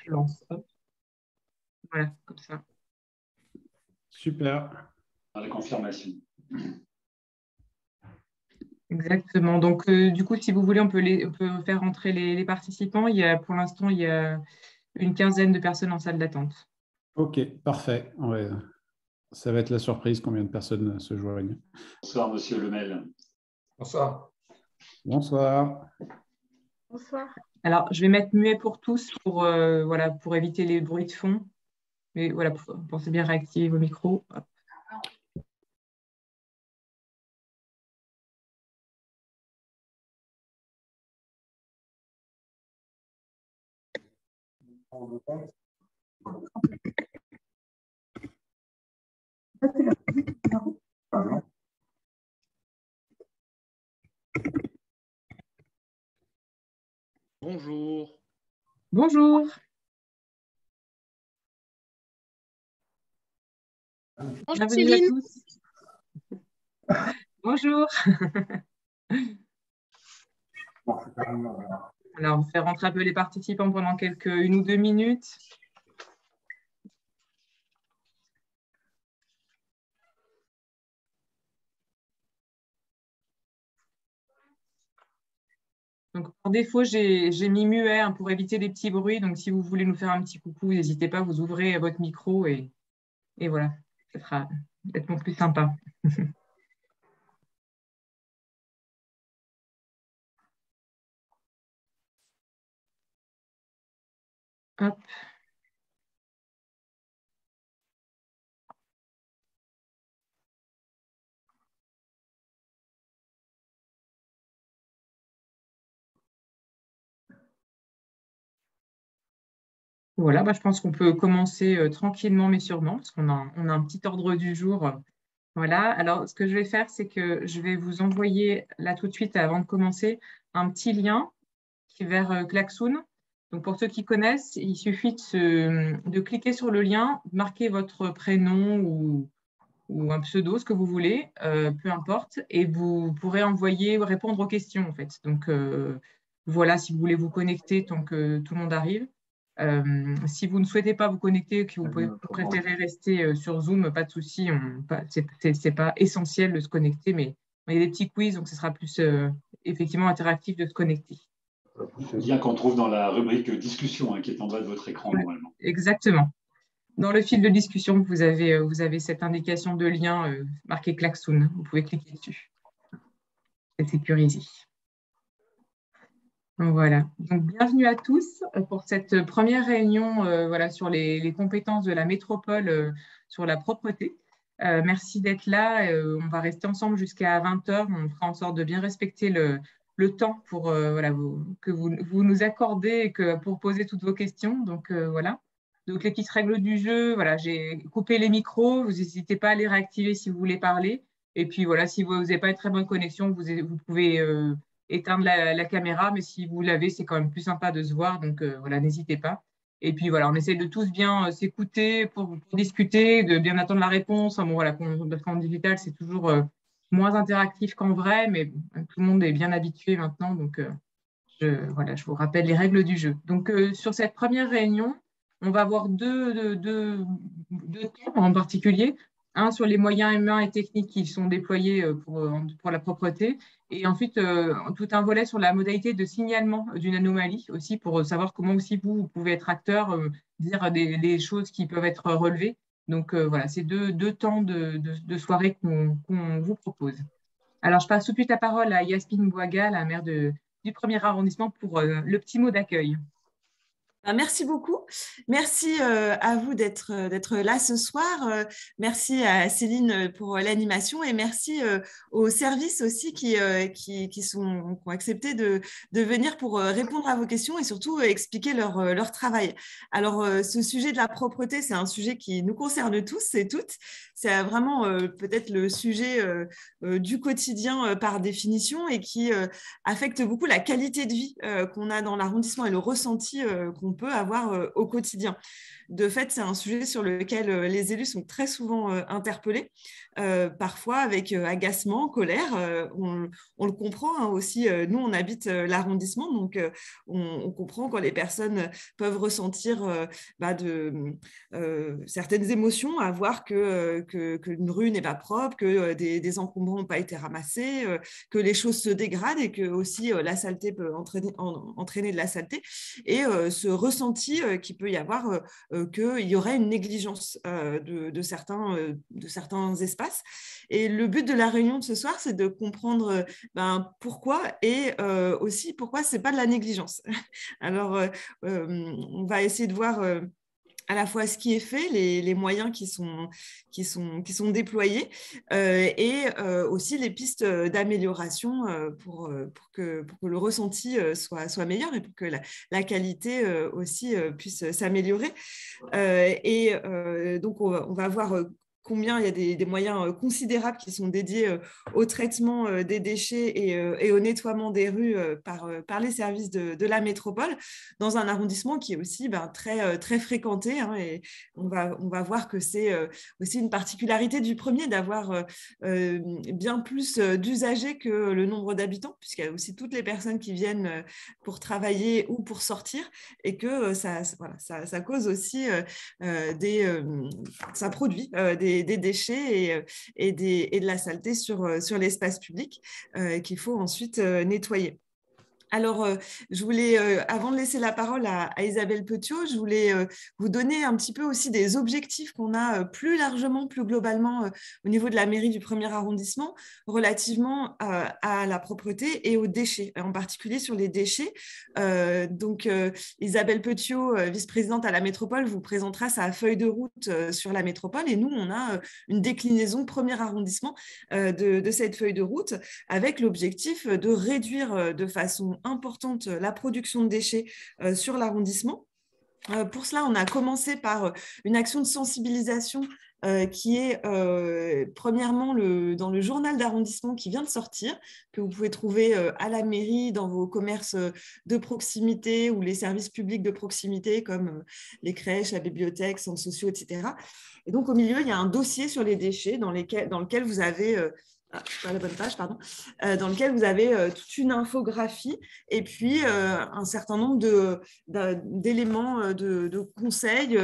Je lance. Hop. Voilà, comme ça. Super. À la confirmation. Exactement. Donc, du coup, si vous voulez, on peut faire rentrer les participants. Pour l'instant, il y a une quinzaine de personnes en salle d'attente. Ok, parfait. Ouais. Ça va être la surprise combien de personnes se joignent. Bonsoir, monsieur Lemel. Bonsoir. Bonsoir. Bonsoir. Alors, je vais mettre muet pour tous voilà, pour éviter les bruits de fond. Mais voilà, pensez bien à réactiver vos micros. Hop. Bonjour. Bonjour. Bonjour Bienvenue à Céline. tous. Bonjour. Alors, on fait rentrer un peu les participants pendant une ou deux minutes. Donc, par défaut, j'ai mis muet pour éviter les petits bruits. Donc, si vous voulez nous faire un petit coucou, n'hésitez pas, vous ouvrez votre micro et voilà, ça sera nettement plus sympa. Hop. Voilà, je pense qu'on peut commencer tranquillement mais sûrement, parce on a un petit ordre du jour. Voilà, alors ce que je vais faire, c'est que je vais vous envoyer là tout de suite, avant de commencer, un petit lien qui est vers Klaxoon. Donc pour ceux qui connaissent, il suffit de cliquer sur le lien, marquer votre prénom ou un pseudo, ce que vous voulez, peu importe, et vous pourrez envoyer ou répondre aux questions en fait. Donc voilà, si vous voulez vous connecter tant que tout le monde arrive. Si vous ne souhaitez pas vous connecter, que vous préférez rester sur Zoom, pas de souci. C'est pas essentiel de se connecter, mais il y a des petits quiz, donc ce sera plus effectivement interactif de se connecter. Lien qu'on trouve dans la rubrique discussion qui est en bas de votre écran normalement. Exactement. Dans le fil de discussion, vous avez cette indication de lien marqué Klaxoon. Vous pouvez cliquer dessus. C'est sécurisé. Donc, voilà. Donc, bienvenue à tous pour cette première réunion voilà, sur les compétences de la métropole sur la propreté. Merci d'être là. On va rester ensemble jusqu'à 20 h. On fera en sorte de bien respecter le temps pour, voilà, que vous nous accordez pour poser toutes vos questions. Donc, voilà. Donc, les petites règles du jeu, voilà, j'ai coupé les micros. Vous n'hésitez pas à les réactiver si vous voulez parler. Et puis, voilà, si vous n'avez pas une très bonne connexion, vous pouvez éteindre la caméra, mais si vous l'avez, c'est quand même plus sympa de se voir, donc voilà, n'hésitez pas. Et puis voilà, on essaie de tous bien s'écouter pour discuter, de bien attendre la réponse. Bon, voilà, en digital, c'est toujours moins interactif qu'en vrai, mais tout le monde est bien habitué maintenant, donc voilà, je vous rappelle les règles du jeu. Donc sur cette première réunion, on va avoir deux thèmes en particulier. Un sur les moyens humains et techniques qui sont déployés pour la propreté, et ensuite tout un volet sur la modalité de signalement d'une anomalie aussi, pour savoir comment aussi vous pouvez être acteur, dire les choses qui peuvent être relevées. Donc voilà, c'est deux temps de soirée qu'on vous propose. Alors, je passe tout de suite la parole à Yasmine Bouaga, la maire du premier arrondissement, pour le petit mot d'accueil. Merci beaucoup. Merci à vous d'être là ce soir. Merci à Céline pour l'animation et merci aux services aussi qui ont accepté de venir pour répondre à vos questions et surtout expliquer leur travail. Alors, ce sujet de la propreté, c'est un sujet qui nous concerne tous et toutes. c'est vraiment peut-être le sujet du quotidien par définition et qui affecte beaucoup la qualité de vie qu'on a dans l'arrondissement et le ressenti qu'on peut avoir au quotidien. De fait, c'est un sujet sur lequel les élus sont très souvent interpellés, parfois avec agacement, colère. On le comprend hein, aussi. Nous, on habite l'arrondissement, donc on comprend quand les personnes peuvent ressentir certaines émotions à voir qu'une rue n'est pas propre, que des encombrants n'ont pas été ramassés, que les choses se dégradent et que aussi la saleté peut entraîner de la saleté. Et ce ressenti qu'il peut y avoir qu'il y aurait une négligence de certains espaces. Et le but de la réunion de ce soir, c'est de comprendre pourquoi et aussi pourquoi ce n'est pas de la négligence. Alors, on va essayer de voir à la fois ce qui est fait, les moyens qui sont déployés et aussi les pistes d'amélioration pour que le ressenti soit meilleur et pour que la qualité aussi puisse s'améliorer. Donc, on va voir combien il y a des moyens considérables qui sont dédiés au traitement des déchets et au nettoiement des rues par les services de la métropole, dans un arrondissement qui est aussi très fréquenté. Hein, et on va voir que c'est aussi une particularité du premier d'avoir bien plus d'usagers que le nombre d'habitants, puisqu'il y a aussi toutes les personnes qui viennent pour travailler ou pour sortir, et que ça cause aussi ça produit des déchets et de la saleté sur l'espace public qu'il faut ensuite nettoyer. Alors, je voulais, avant de laisser la parole à Isabelle Petiot, je voulais vous donner un petit peu aussi des objectifs qu'on a plus largement, plus globalement au niveau de la mairie du 1er arrondissement relativement à la propreté et aux déchets, en particulier sur les déchets. Donc, Isabelle Petiot, vice-présidente à la métropole, vous présentera sa feuille de route sur la métropole. Et nous, on a une déclinaison 1er arrondissement de cette feuille de route avec l'objectif de réduire de façon importante la production de déchets sur l'arrondissement. Pour cela, on a commencé par une action de sensibilisation qui est premièrement dans le journal d'arrondissement qui vient de sortir, que vous pouvez trouver à la mairie, dans vos commerces de proximité ou les services publics de proximité comme les crèches, la bibliothèque, centres sociaux, etc. Et donc, au milieu, il y a un dossier sur les déchets dans lequel vous avez... pas la bonne page, pardon, dans lequel vous avez toute une infographie et puis un certain nombre d'éléments, de conseils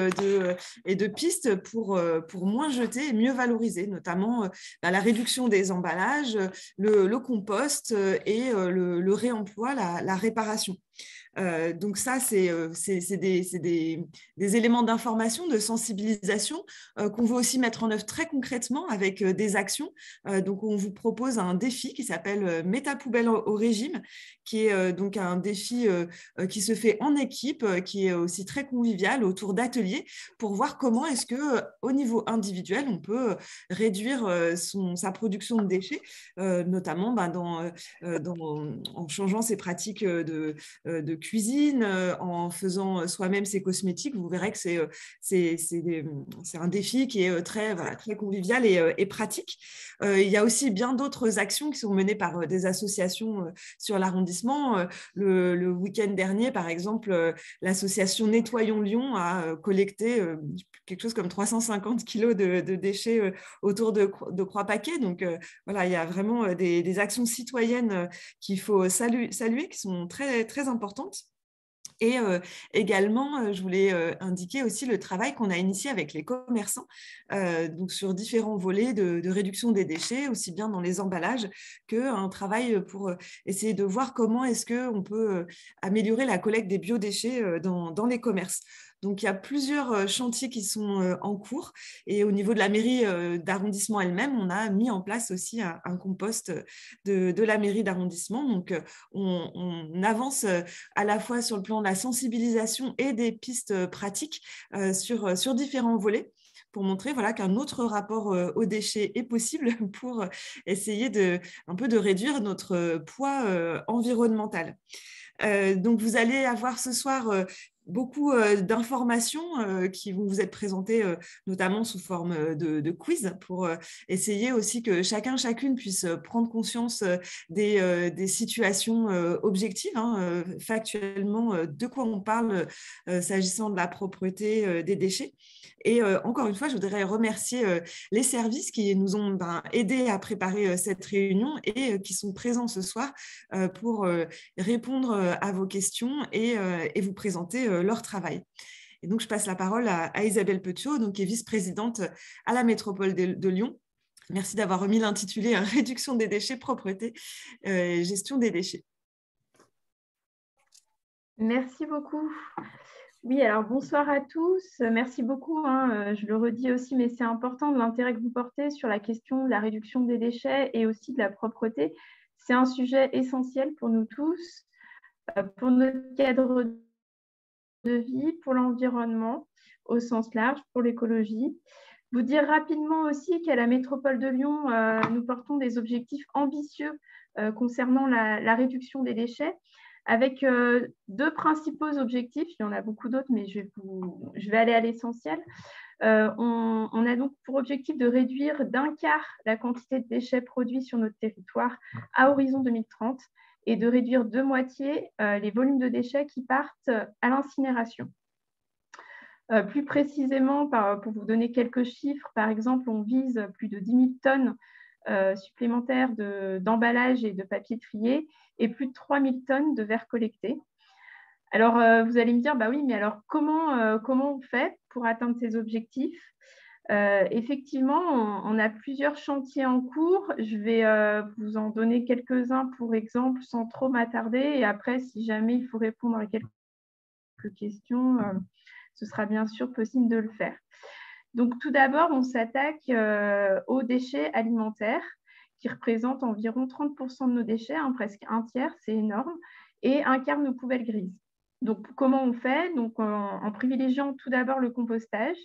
et de pistes pour moins jeter et mieux valoriser, notamment la réduction des emballages, le compost et le réemploi, la réparation. Donc ça, c'est des éléments d'information, de sensibilisation qu'on veut aussi mettre en œuvre très concrètement avec des actions. Donc, on vous propose un défi qui s'appelle Métapoubelle au régime, qui est donc un défi qui se fait en équipe, qui est aussi très convivial autour d'ateliers pour voir comment est-ce qu'au niveau individuel, on peut réduire sa production de déchets, notamment en changeant ses pratiques de cuisine, en faisant soi-même ses cosmétiques. Vous verrez que c'est un défi qui est très convivial et pratique. Il y a aussi bien d'autres actions qui sont menées par des associations sur l'arrondissement. Le week-end dernier, par exemple, l'association Nettoyons Lyon a collecté quelque chose comme 350 kilos de déchets autour de Croix-Paquet. Donc, voilà, il y a vraiment des actions citoyennes qu'il faut saluer, qui sont très, très importantes. Et également, je voulais indiquer aussi le travail qu'on a initié avec les commerçants donc sur différents volets de réduction des déchets, aussi bien dans les emballages qu'un travail pour essayer de voir comment est-ce qu'on peut améliorer la collecte des biodéchets dans les commerces. Donc, il y a plusieurs chantiers qui sont en cours. Et au niveau de la mairie d'arrondissement elle-même, on a mis en place aussi un compost de la mairie d'arrondissement. Donc, on avance à la fois sur le plan de la sensibilisation et des pistes pratiques sur différents volets, pour montrer qu'un autre rapport aux déchets est possible pour essayer un peu de réduire notre poids environnemental. Donc, vous allez avoir ce soir beaucoup d'informations qui vont vous être présentées notamment sous forme de quiz pour essayer aussi que chacune puisse prendre conscience des situations objectives, hein, factuellement, de quoi on parle s'agissant de la propreté des déchets. Et encore une fois, je voudrais remercier les services qui nous ont aidés à préparer cette réunion et qui sont présents ce soir pour répondre à vos questions et vous présenter leur travail. Et donc, je passe la parole à Isabelle Petiot, donc, qui est vice-présidente à la métropole de Lyon. Merci d'avoir remis l'intitulé « Réduction des déchets, propreté, gestion des déchets ». Merci beaucoup. Oui, alors bonsoir à tous. Merci beaucoup. Je le redis aussi, mais c'est important de l'intérêt que vous portez sur la question de la réduction des déchets et aussi de la propreté. C'est un sujet essentiel pour nous tous, pour notre cadre de vie, pour l'environnement au sens large, pour l'écologie. Vous dire rapidement aussi qu'à la métropole de Lyon, nous portons des objectifs ambitieux concernant la réduction des déchets, avec deux principaux objectifs. Il y en a beaucoup d'autres, mais je vais aller à l'essentiel. On a donc pour objectif de réduire d'1/4 la quantité de déchets produits sur notre territoire à horizon 2030 et de réduire de moitié les volumes de déchets qui partent à l'incinération. Plus précisément, pour vous donner quelques chiffres, par exemple, on vise plus de 10 000 tonnes supplémentaires d'emballage et de papier trié et plus de 3 000 tonnes de verre collecté. Alors, vous allez me dire, bah oui, mais alors comment on fait pour atteindre ces objectifs? Effectivement, on a plusieurs chantiers en cours. Je vais vous en donner quelques-uns pour exemple, sans trop m'attarder. Et après, si jamais il faut répondre à quelques questions, ce sera bien sûr possible de le faire. Donc, tout d'abord, on s'attaque aux déchets alimentaires qui représentent environ 30% de nos déchets, hein, presque un tiers, c'est énorme, et un quart de nos poubelles grises. Donc, comment on fait? Donc, en privilégiant tout d'abord le compostage.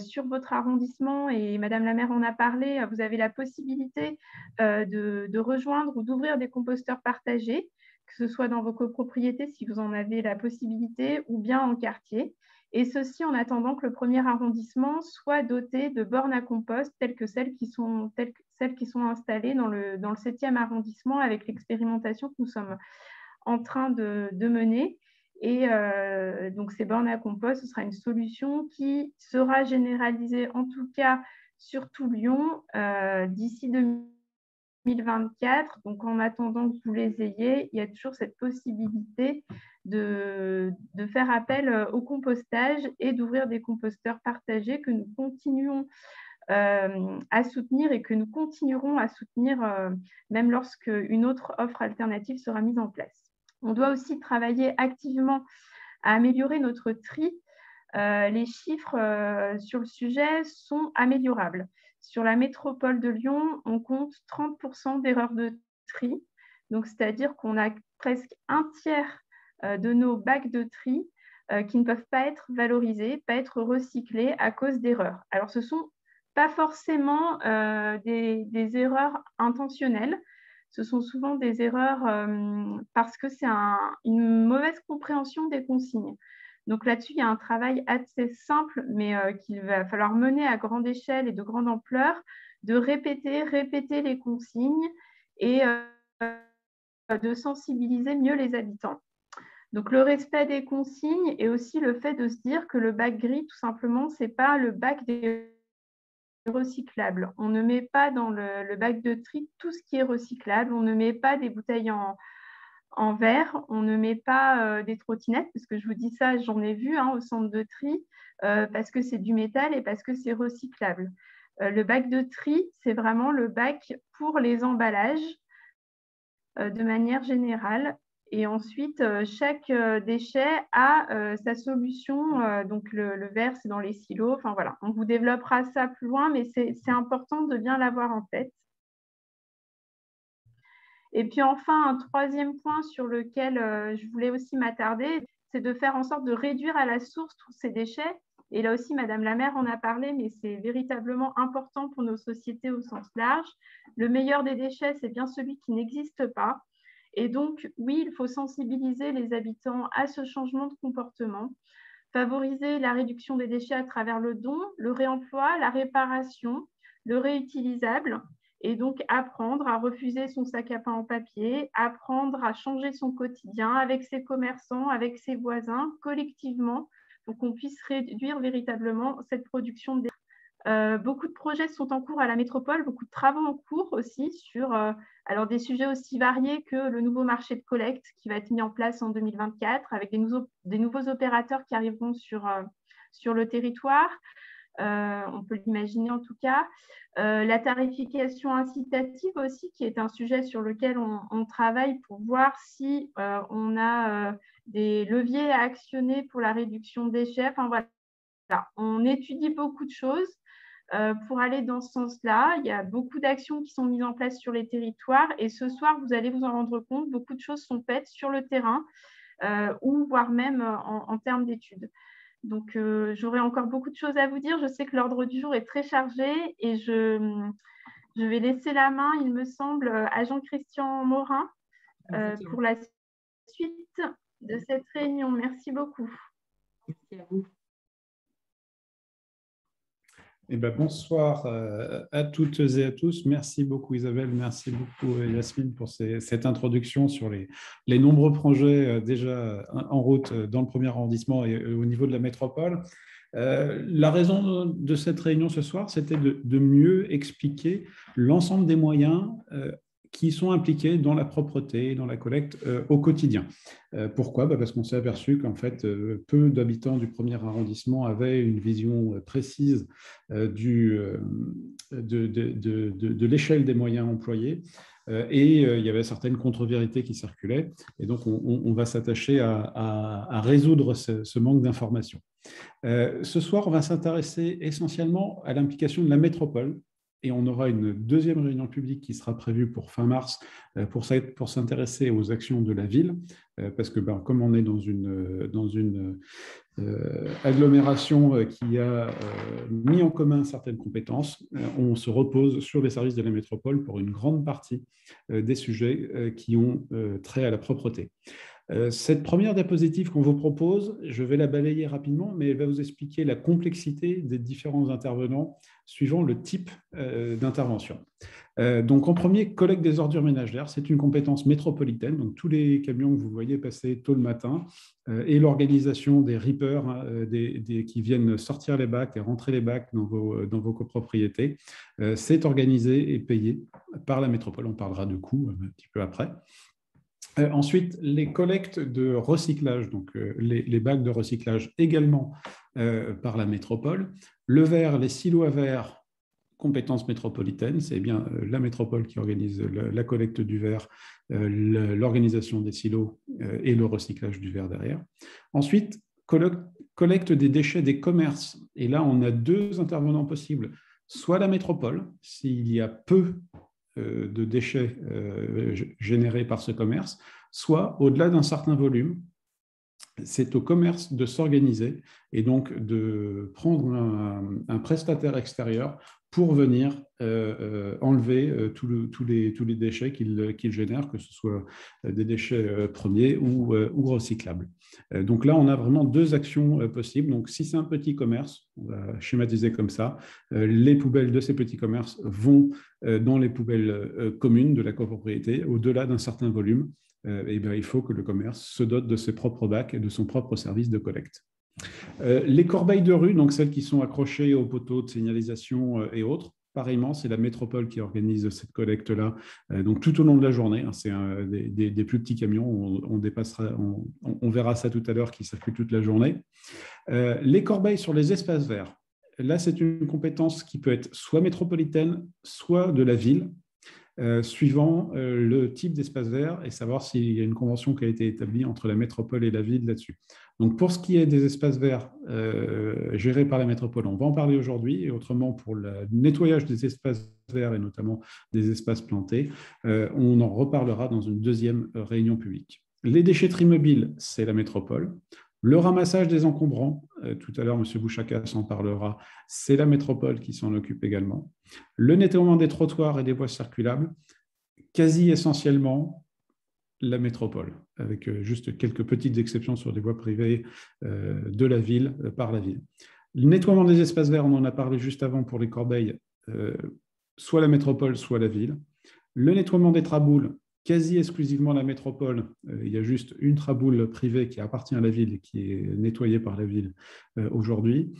Sur votre arrondissement, et Madame la maire en a parlé, vous avez la possibilité de rejoindre ou d'ouvrir des composteurs partagés, que ce soit dans vos copropriétés si vous en avez la possibilité, ou bien en quartier. Et ceci en attendant que le premier arrondissement soit doté de bornes à compost telles que celles qui sont installées dans le 7e arrondissement avec l'expérimentation que nous sommes en train de mener. Et donc, ces bornes à compost, ce sera une solution qui sera généralisée, en tout cas sur tout Lyon, d'ici 2024. Donc, en attendant que vous les ayez, il y a toujours cette possibilité de faire appel au compostage et d'ouvrir des composteurs partagés que nous continuons à soutenir et que nous continuerons à soutenir même lorsque une autre offre alternative sera mise en place. On doit aussi travailler activement à améliorer notre tri. Les chiffres sur le sujet sont améliorables. Sur la métropole de Lyon, on compte 30% d'erreurs de tri. Donc, c'est-à-dire qu'on a presque un tiers de nos bacs de tri qui ne peuvent pas être valorisés, pas être recyclés à cause d'erreurs. Alors, ce ne sont pas forcément des erreurs intentionnelles. Ce sont souvent des erreurs parce que c'est une mauvaise compréhension des consignes. Donc là-dessus, il y a un travail assez simple, mais qu'il va falloir mener à grande échelle et de grande ampleur, de répéter les consignes et de sensibiliser mieux les habitants. Donc le respect des consignes et aussi le fait de se dire que le bac gris, tout simplement, ce n'est pas le bac des recyclable. On ne met pas dans le bac de tri tout ce qui est recyclable. On ne met pas des bouteilles en verre. On ne met pas des trottinettes, parce que je vous dis ça, j'en ai vu au centre de tri, parce que c'est du métal et parce que c'est recyclable. Le bac de tri, c'est vraiment le bac pour les emballages de manière générale. Et ensuite, chaque déchet a sa solution. Donc, le verre, c'est dans les silos. Enfin, voilà, on vous développera ça plus loin, mais c'est important de bien l'avoir en tête. Et puis, enfin, un troisième point sur lequel je voulais aussi m'attarder, c'est de faire en sorte de réduire à la source tous ces déchets. Et là aussi, Madame la maire en a parlé, mais c'est véritablement important pour nos sociétés au sens large. Le meilleur des déchets, c'est bien celui qui n'existe pas. Et donc, oui, il faut sensibiliser les habitants à ce changement de comportement, favoriser la réduction des déchets à travers le don, le réemploi, la réparation, le réutilisable, et donc apprendre à refuser son sac à pain en papier, apprendre à changer son quotidien avec ses commerçants, avec ses voisins, collectivement, pour qu'on puisse réduire véritablement cette production de déchets. Beaucoup de projets sont en cours à la métropole, beaucoup de travaux en cours aussi sur alors des sujets aussi variés que le nouveau marché de collecte qui va être mis en place en 2024 avec des nouveaux opérateurs qui arriveront sur le territoire. On peut l'imaginer en tout cas. La tarification incitative aussi, qui est un sujet sur lequel on travaille pour voir si on a des leviers à actionner pour la réduction des déchets. Enfin, voilà. On étudie beaucoup de choses pour aller dans ce sens-là. Il y a beaucoup d'actions qui sont mises en place sur les territoires et ce soir, vous allez vous en rendre compte, beaucoup de choses sont faites sur le terrain ou voire même en termes d'études. Donc, j'aurai encore beaucoup de choses à vous dire. Je sais que l'ordre du jour est très chargé et je vais laisser la main, il me semble, à Jean-Christian Morin pour la suite de cette réunion. Merci beaucoup. Merci à vous. Eh bien, bonsoir à toutes et à tous. Merci beaucoup Isabelle, merci beaucoup Yasmine pour cette introduction sur les nombreux projets déjà en route dans le premier arrondissement et au niveau de la métropole. La raison de cette réunion ce soir, c'était de mieux expliquer l'ensemble des moyens qui sont impliqués dans la propreté, dans la collecte au quotidien. Pourquoi ? Parce qu'on s'est aperçu qu'en fait, peu d'habitants du premier arrondissement avaient une vision précise de l'échelle des moyens employés. Et il y avait certaines contre-vérités qui circulaient. Et donc, on va s'attacher à résoudre ce manque d'informations. Ce soir, on va s'intéresser essentiellement à l'implication de la métropole. Et on aura une deuxième réunion publique qui sera prévue pour fin mars pour s'intéresser aux actions de la ville, parce que comme on est dans une agglomération qui a mis en commun certaines compétences, on se repose sur les services de la métropole pour une grande partie des sujets qui ont trait à la propreté. Cette première diapositive qu'on vous propose, je vais la balayer rapidement, mais elle va vous expliquer la complexité des différents intervenants suivant le type d'intervention. Donc, en premier, collecte des ordures ménagères, c'est une compétence métropolitaine, donc tous les camions que vous voyez passer tôt le matin et l'organisation des reapers qui viennent sortir les bacs et rentrer les bacs dans vos copropriétés, c'est organisé et payé par la métropole. On parlera de coûts un petit peu après. Ensuite, les collectes de recyclage, donc les bacs de recyclage également par la métropole. Le verre, les silos à verre, compétence métropolitaine, c'est bien la métropole qui organise la collecte du verre, l'organisation des silos et le recyclage du verre derrière. Ensuite, collecte des déchets des commerces. Et là, on a deux intervenants possibles. Soit la métropole, s'il y a peu de déchets générés par ce commerce, soit au-delà d'un certain volume, c'est au commerce de s'organiser et donc de prendre un prestataire extérieur pour venir enlever tous les déchets qu'il génère, que ce soit des déchets premiers ou recyclables. Donc là, on a vraiment deux actions possibles. Donc si c'est un petit commerce, on va schématiser comme ça, les poubelles de ces petits commerces vont dans les poubelles communes de la copropriété, au-delà d'un certain volume. Et bien, il faut que le commerce se dote de ses propres bacs et de son propre service de collecte. Les corbeilles de rue, donc celles qui sont accrochées aux poteaux de signalisation et autres, pareillement, c'est la métropole qui organise cette collecte-là. Donc tout au long de la journée, c'est des plus petits camions, on verra ça tout à l'heure, qui circulent toute la journée. Les corbeilles sur les espaces verts, là c'est une compétence qui peut être soit métropolitaine, soit de la ville. Suivant le type d'espace vert et savoir s'il y a une convention qui a été établie entre la métropole et la ville là-dessus. Donc, pour ce qui est des espaces verts gérés par la métropole, on va en parler aujourd'hui, et autrement, pour le nettoyage des espaces verts et notamment des espaces plantés, on en reparlera dans une deuxième réunion publique. Les déchetteries mobiles, c'est la métropole. Le ramassage des encombrants, tout à l'heure, M. Bouchaka s'en parlera, c'est la métropole qui s'en occupe également. Le nettoiement des trottoirs et des voies circulables, quasi essentiellement la métropole, avec juste quelques petites exceptions sur des voies privées de la ville, par la ville. Le nettoiement des espaces verts, on en a parlé juste avant pour les corbeilles, soit la métropole, soit la ville. Le nettoiement des traboules, quasi exclusivement la métropole. Il y a juste une traboule privée qui appartient à la ville et qui est nettoyée par la ville aujourd'hui.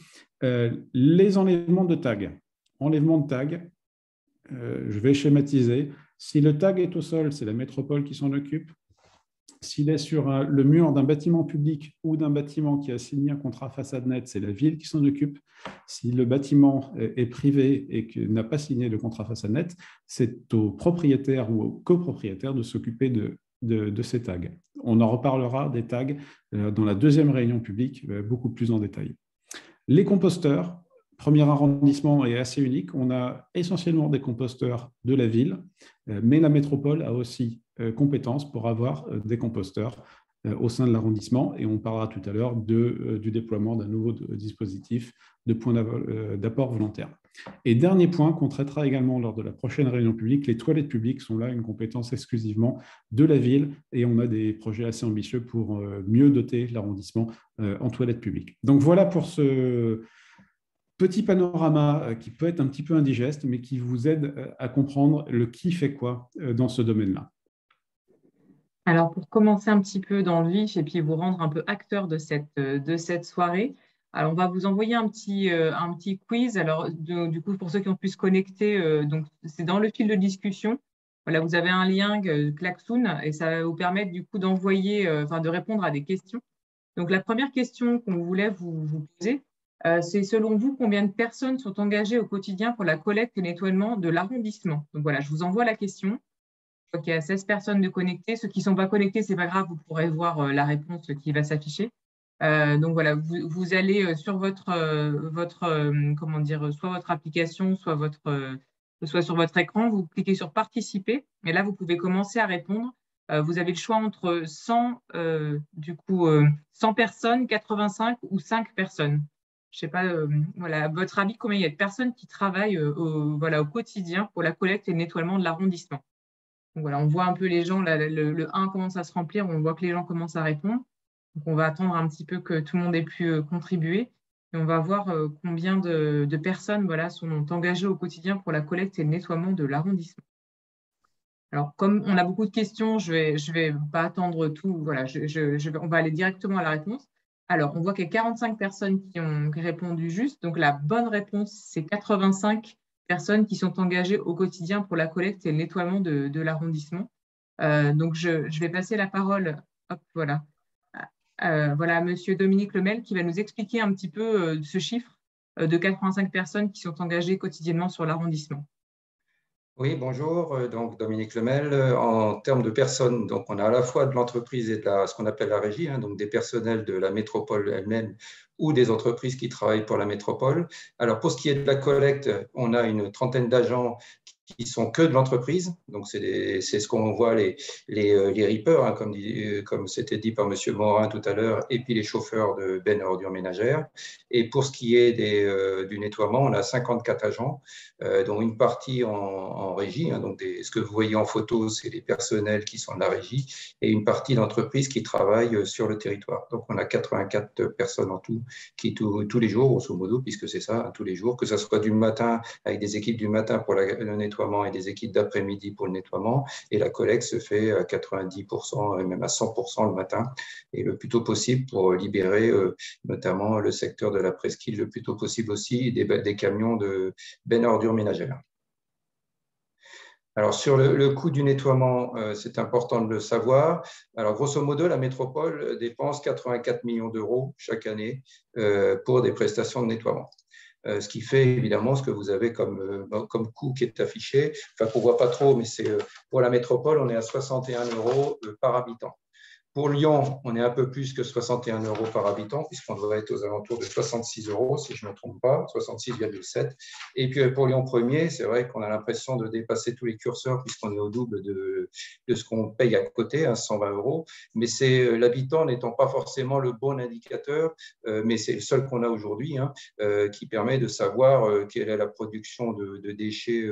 Les enlèvements de tags. Enlèvement de tags, je vais schématiser. Si le tag est au sol, c'est la métropole qui s'en occupe. S'il est sur le mur d'un bâtiment public ou d'un bâtiment qui a signé un contrat façade nette, c'est la ville qui s'en occupe. Si le bâtiment est privé et qu'il n'a pas signé de contrat façade nette, c'est au propriétaire ou au copropriétaire de s'occuper de ces tags. On en reparlera des tags dans la deuxième réunion publique, beaucoup plus en détail. Les composteurs, premier arrondissement est assez unique. On a essentiellement des composteurs de la ville, mais la métropole a aussi compétences pour avoir des composteurs au sein de l'arrondissement, et on parlera tout à l'heure du déploiement d'un nouveau dispositif de points d'apport volontaire. Et dernier point qu'on traitera également lors de la prochaine réunion publique, les toilettes publiques sont là une compétence exclusivement de la ville, et on a des projets assez ambitieux pour mieux doter l'arrondissement en toilettes publiques. Donc voilà pour ce petit panorama qui peut être un petit peu indigeste, mais qui vous aide à comprendre le qui fait quoi dans ce domaine-là. Alors, pour commencer un petit peu dans le vif et puis vous rendre un peu acteur de cette soirée, alors on va vous envoyer un petit quiz. Alors, du coup, pour ceux qui ont pu se connecter, donc c'est dans le fil de discussion. Voilà, vous avez un lien Klaxoon et ça va vous permettre du coup d'envoyer, de répondre à des questions. Donc, la première question qu'on voulait vous poser, c'est selon vous, combien de personnes sont engagées au quotidien pour la collecte et nettoiement de l'arrondissement? Donc voilà, je vous envoie la question. Je vois qu'il y a 16 personnes de connectées. Ceux qui ne sont pas connectés, ce n'est pas grave, vous pourrez voir la réponse qui va s'afficher. Donc voilà, vous allez sur soit votre application, soit sur votre écran, vous cliquez sur participer, et là, vous pouvez commencer à répondre. Vous avez le choix entre 100 personnes, 85 ou 5 personnes. Je ne sais pas, voilà, à votre avis, combien il y a de personnes qui travaillent au quotidien pour la collecte et le nettoiement de l'arrondissement? Donc voilà, on voit un peu les gens, là, le 1 commence à se remplir, on voit que les gens commencent à répondre. Donc on va attendre un petit peu que tout le monde ait pu contribuer. Et on va voir combien de personnes sont engagées au quotidien pour la collecte et le nettoiement de l'arrondissement. Alors, comme on a beaucoup de questions, je vais pas attendre tout. Voilà, on va aller directement à la réponse. Alors, on voit qu'il y a 45 personnes qui ont répondu juste. Donc, la bonne réponse, c'est 85 personnes qui sont engagées au quotidien pour la collecte et le nettoiement de l'arrondissement. Donc, je vais passer la parole à Monsieur Dominique Lemel qui va nous expliquer un petit peu ce chiffre de 85 personnes qui sont engagées quotidiennement sur l'arrondissement. Oui, bonjour, donc Dominique Lemel. En termes de personnes, donc on a à la fois de l'entreprise et de ce qu'on appelle la régie, donc des personnels de la métropole elle-même ou des entreprises qui travaillent pour la métropole. Alors pour ce qui est de la collecte, on a une trentaine d'agents qui sont que de l'entreprise, donc c'est ce qu'on voit les reapers, comme c'était dit par M. Morin tout à l'heure, et puis les chauffeurs de bennes à ordures ménagères. Et pour ce qui est du nettoiement, on a 54 agents, dont une partie en régie, donc ce que vous voyez en photo, c'est les personnels qui sont de la régie, et une partie d'entreprises qui travaillent sur le territoire. Donc on a 84 personnes en tout, qui tous les jours, grosso modo, puisque c'est ça, tous les jours, que ce soit du matin, avec des équipes du matin pour le nettoiement et des équipes d'après-midi pour le nettoiement, et la collecte se fait à 90% et même à 100% le matin, et le plus tôt possible pour libérer notamment le secteur de la presqu'île le plus tôt possible aussi, des camions de bennes à ordures ménagères. Alors, sur le coût du nettoiement, c'est important de le savoir. Alors, grosso modo, la métropole dépense 84 millions d'euros chaque année pour des prestations de nettoiement. Ce qui fait évidemment ce que vous avez comme coût qui est affiché. Enfin, qu'on ne voit pas trop, mais c'est pour la métropole, on est à 61 € par habitant. Pour Lyon, on est un peu plus que 61 € par habitant, puisqu'on doit être aux alentours de 66 €, si je ne me trompe pas, 66,7. Et puis pour Lyon 1er, c'est vrai qu'on a l'impression de dépasser tous les curseurs, puisqu'on est au double de ce qu'on paye à côté, 120 €. Mais c'est l'habitant n'étant pas forcément le bon indicateur, mais c'est le seul qu'on a aujourd'hui, qui permet de savoir quelle est la production de déchets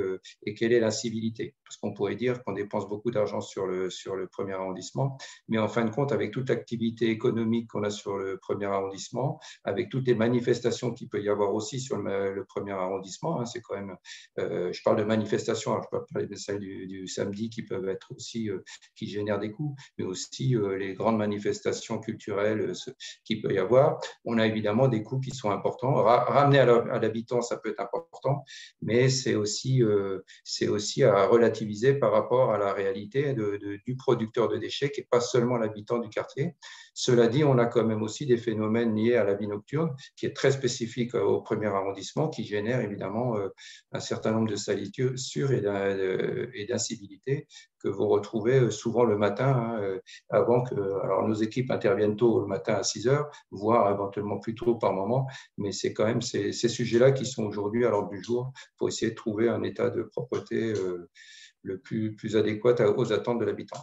et quelle est l'incivilité. Parce qu'on pourrait dire qu'on dépense beaucoup d'argent sur le premier arrondissement, mais en fin de compte, avec toute l'activité économique qu'on a sur le premier arrondissement, avec toutes les manifestations qu'il peut y avoir aussi sur le premier arrondissement, c'est quand même, je parle de manifestations, alors je peux parler de celles du samedi qui peuvent être aussi, qui génèrent des coûts, mais aussi les grandes manifestations culturelles qu'il peut y avoir. On a évidemment des coûts qui sont importants. Ramener à l'habitant, ça peut être important, mais c'est aussi à relativiser par rapport à la réalité du producteur de déchets, qui n'est pas seulement l'habitant du quartier. Cela dit, on a quand même aussi des phénomènes liés à la vie nocturne, qui est très spécifique au premier arrondissement, qui génère évidemment un certain nombre de salissures et d'incivilités que vous retrouvez souvent le matin, avant que… Alors, nos équipes interviennent tôt le matin à 6 h, voire éventuellement plus tôt par moment, mais c'est quand même ces sujets-là qui sont aujourd'hui à l'ordre du jour pour essayer de trouver un état de propreté le plus adéquat aux attentes de l'habitant.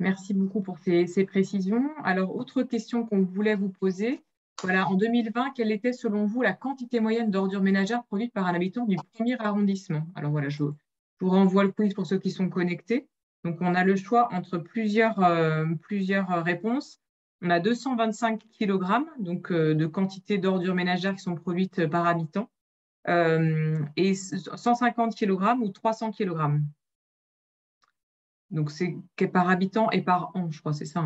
Merci beaucoup pour ces précisions. Alors, autre question qu'on voulait vous poser. Voilà, en 2020, quelle était selon vous la quantité moyenne d'ordures ménagères produites par un habitant du premier arrondissement? Alors voilà, je vous renvoie le quiz pour ceux qui sont connectés. Donc, on a le choix entre plusieurs réponses. On a 225 kg donc, de quantité d'ordures ménagères qui sont produites par habitant et 150 kg ou 300 kg. Donc, c'est par habitant et par an, je crois, c'est ça.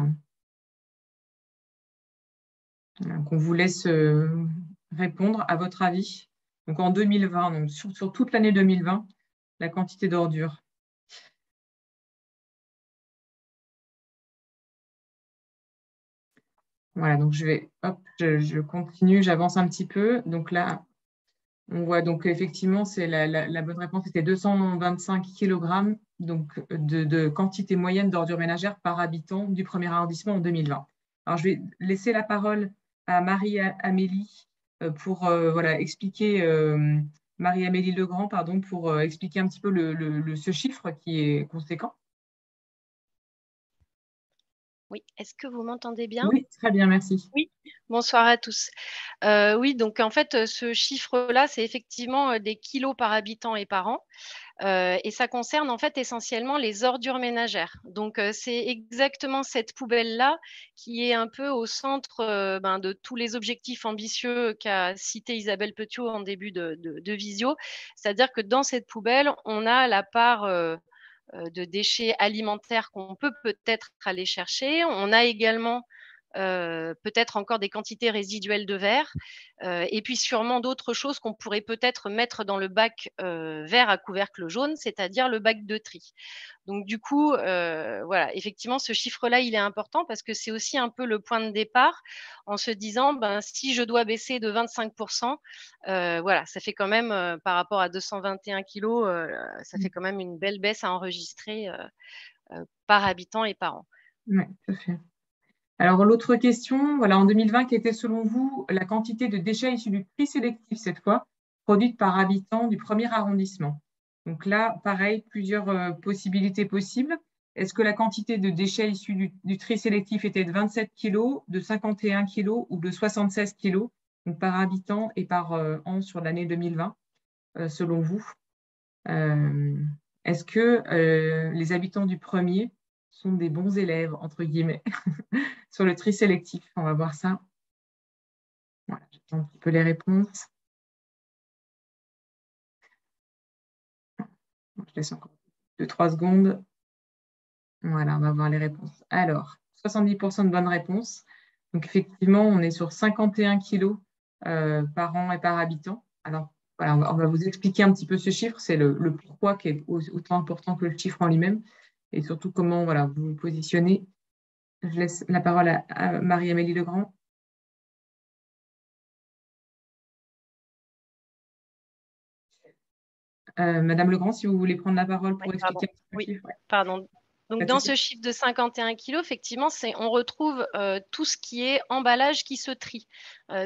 Donc, on vous laisse répondre à votre avis. Donc, en 2020, donc sur toute l'année 2020, la quantité d'ordures. Voilà, donc je continue, j'avance un petit peu. Donc là, on voit donc effectivement, c'est la bonne réponse était 225 kg donc, de quantité moyenne d'ordures ménagères par habitant du premier arrondissement en 2020. Alors, je vais laisser la parole à Marie-Amélie pour voilà, expliquer, Marie-Amélie Legrand, pardon, pour expliquer un petit peu ce chiffre qui est conséquent. Oui, est-ce que vous m'entendez bien? Oui, très bien, merci. Oui, bonsoir à tous. Oui, donc en fait, ce chiffre-là, c'est effectivement des kilos par habitant et par an. Et ça concerne en fait essentiellement les ordures ménagères. Donc, c'est exactement cette poubelle-là qui est un peu au centre de tous les objectifs ambitieux qu'a cité Isabelle Petiot en début de visio. C'est-à-dire que dans cette poubelle, on a la part de déchets alimentaires qu'on peut peut-être aller chercher. On a également peut-être encore des quantités résiduelles de verre et puis sûrement d'autres choses qu'on pourrait peut-être mettre dans le bac vert à couvercle jaune, c'est-à-dire le bac de tri. Donc du coup, voilà, effectivement, ce chiffre-là, il est important parce que c'est aussi un peu le point de départ en se disant, si je dois baisser de 25%, voilà, ça fait quand même, par rapport à 221 kilos, ça fait quand même une belle baisse à enregistrer par habitant et par an. Oui, tout à fait. Alors, l'autre question, voilà, en 2020, quelle était selon vous la quantité de déchets issus du tri sélectif, cette fois, produite par habitant du premier arrondissement? Donc là, pareil, plusieurs possibilités possibles. Est-ce que la quantité de déchets issus du tri sélectif était de 27 kg, de 51 kg ou de 76 kg donc par habitant et par an sur l'année 2020, selon vous? Est-ce que les habitants du premier sont des bons élèves, entre guillemets, sur le tri sélectif? On va voir ça. Voilà, j'attends un petit peu les réponses. Je laisse encore 2-3 secondes. Voilà, on va voir les réponses. Alors, 70% de bonnes réponses. Donc, effectivement, on est sur 51 kilos par an et par habitant. Alors, voilà, on va vous expliquer un petit peu ce chiffre. C'est le pourquoi qui est autant important que le chiffre en lui-même. Et surtout, comment voilà, vous vous positionnez. Je laisse la parole à Marie-Amélie Legrand. Madame Legrand, si vous voulez prendre la parole pour expliquer un petit peu le chiffre. Pardon. Donc, dans ce chiffre de 51 kg, effectivement, on retrouve tout ce qui est emballage qui se trie,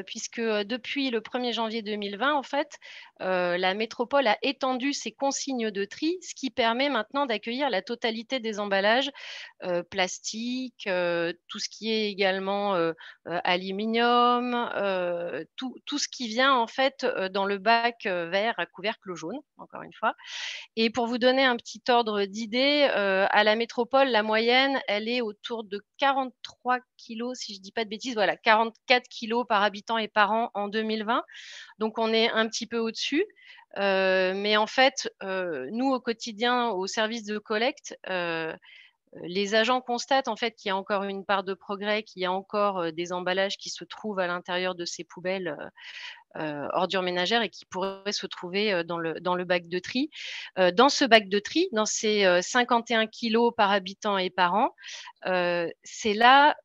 puisque depuis le 1er janvier 2020, en fait, la métropole a étendu ses consignes de tri, ce qui permet maintenant d'accueillir la totalité des emballages plastiques, tout ce qui est également aluminium, tout ce qui vient en fait dans le bac vert à couvercle jaune, encore une fois. Et pour vous donner un petit ordre d'idée, à la métropole, la moyenne, elle est autour de 43 kilos, si je ne dis pas de bêtises, voilà, 44 kilos par habitant et par an en 2020. Donc, on est un petit peu au-dessus. Mais en fait, nous, au quotidien, au service de collecte, les agents constatent en fait qu'il y a encore une part de progrès, qu'il y a encore des emballages qui se trouvent à l'intérieur de ces poubelles ordures ménagères et qui pourraient se trouver dans le bac de tri. Dans ce bac de tri, dans ces 51 kilos par habitant et par an, c'est là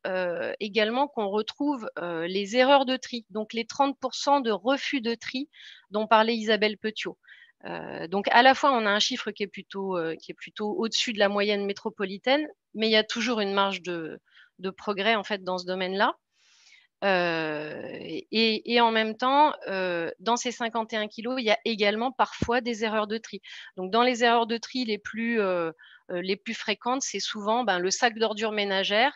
également qu'on retrouve les erreurs de tri, donc les 30% de refus de tri dont parlait Isabelle Petiot. Donc, à la fois, on a un chiffre qui est plutôt au-dessus de la moyenne métropolitaine, mais il y a toujours une marge de progrès en fait dans ce domaine-là. Et en même temps, dans ces 51 kilos, il y a également parfois des erreurs de tri. Donc, dans les erreurs de tri les plus fréquentes, c'est souvent le sac d'ordures ménagères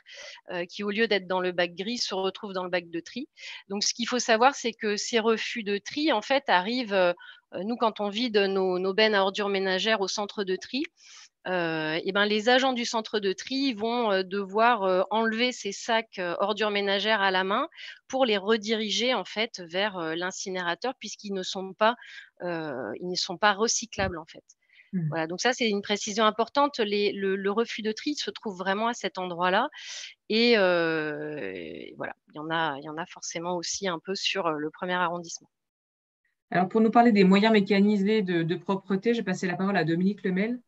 qui, au lieu d'être dans le bac gris, se retrouve dans le bac de tri. Donc, ce qu'il faut savoir, c'est que ces refus de tri, en fait, arrivent, nous, quand on vide nos bennes à ordures ménagères au centre de tri, les agents du centre de tri vont devoir enlever ces sacs ordures ménagères à la main pour les rediriger en fait vers l'incinérateur puisqu'ils ne sont pas recyclables en fait. Voilà, donc ça c'est une précision importante. Le refus de tri se trouve vraiment à cet endroit-là et voilà, il y en a forcément aussi un peu sur le 1er arrondissement. Alors pour nous parler des moyens mécanisés de propreté, je vais passer la parole à Dominique Lemel.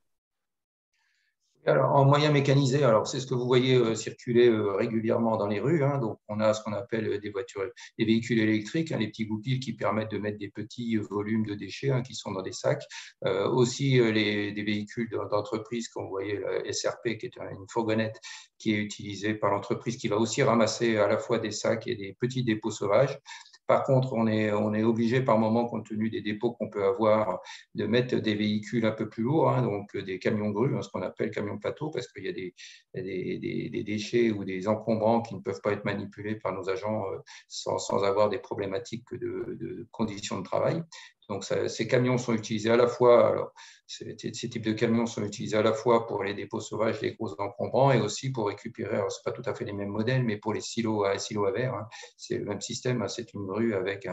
Alors, en moyens mécanisés, alors c'est ce que vous voyez circuler régulièrement dans les rues. Donc, on a ce qu'on appelle des véhicules électriques, les petits goupilles qui permettent de mettre des petits volumes de déchets qui sont dans des sacs. Aussi, des véhicules d'entreprise, comme vous voyez, la SRP, qui est une fourgonnette qui est utilisée par l'entreprise, qui va aussi ramasser à la fois des sacs et des petits dépôts sauvages. Par contre, on est obligé par moment, compte tenu des dépôts qu'on peut avoir, de mettre des véhicules un peu plus lourds, donc des camions grues, ce qu'on appelle camions plateaux, parce qu'il y a des déchets ou des encombrants qui ne peuvent pas être manipulés par nos agents sans avoir des problématiques de conditions de travail. Donc, ces camions sont utilisés à la fois, alors, ces types de camions sont utilisés à la fois pour les dépôts sauvages, les gros encombrants, et aussi pour récupérer, alors ce n'est pas tout à fait les mêmes modèles, mais pour les silos à verre, c'est le même système, c'est une grue avec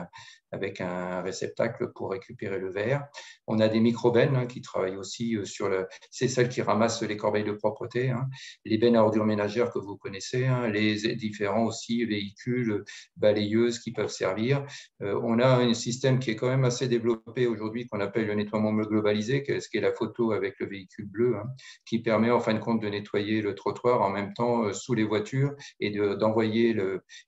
un réceptacle pour récupérer le verre. On a des micro-bennes qui travaillent aussi c'est celles qui ramassent les corbeilles de propreté, les bennes à ordures ménagères que vous connaissez, les différents aussi véhicules balayeuses qui peuvent servir. On a un système qui est quand même assez développé aujourd'hui qu'on appelle le nettoiement globalisé, ce qui est la photo avec le véhicule bleu, qui permet en fin de compte de nettoyer le trottoir en même temps sous les voitures et d'envoyer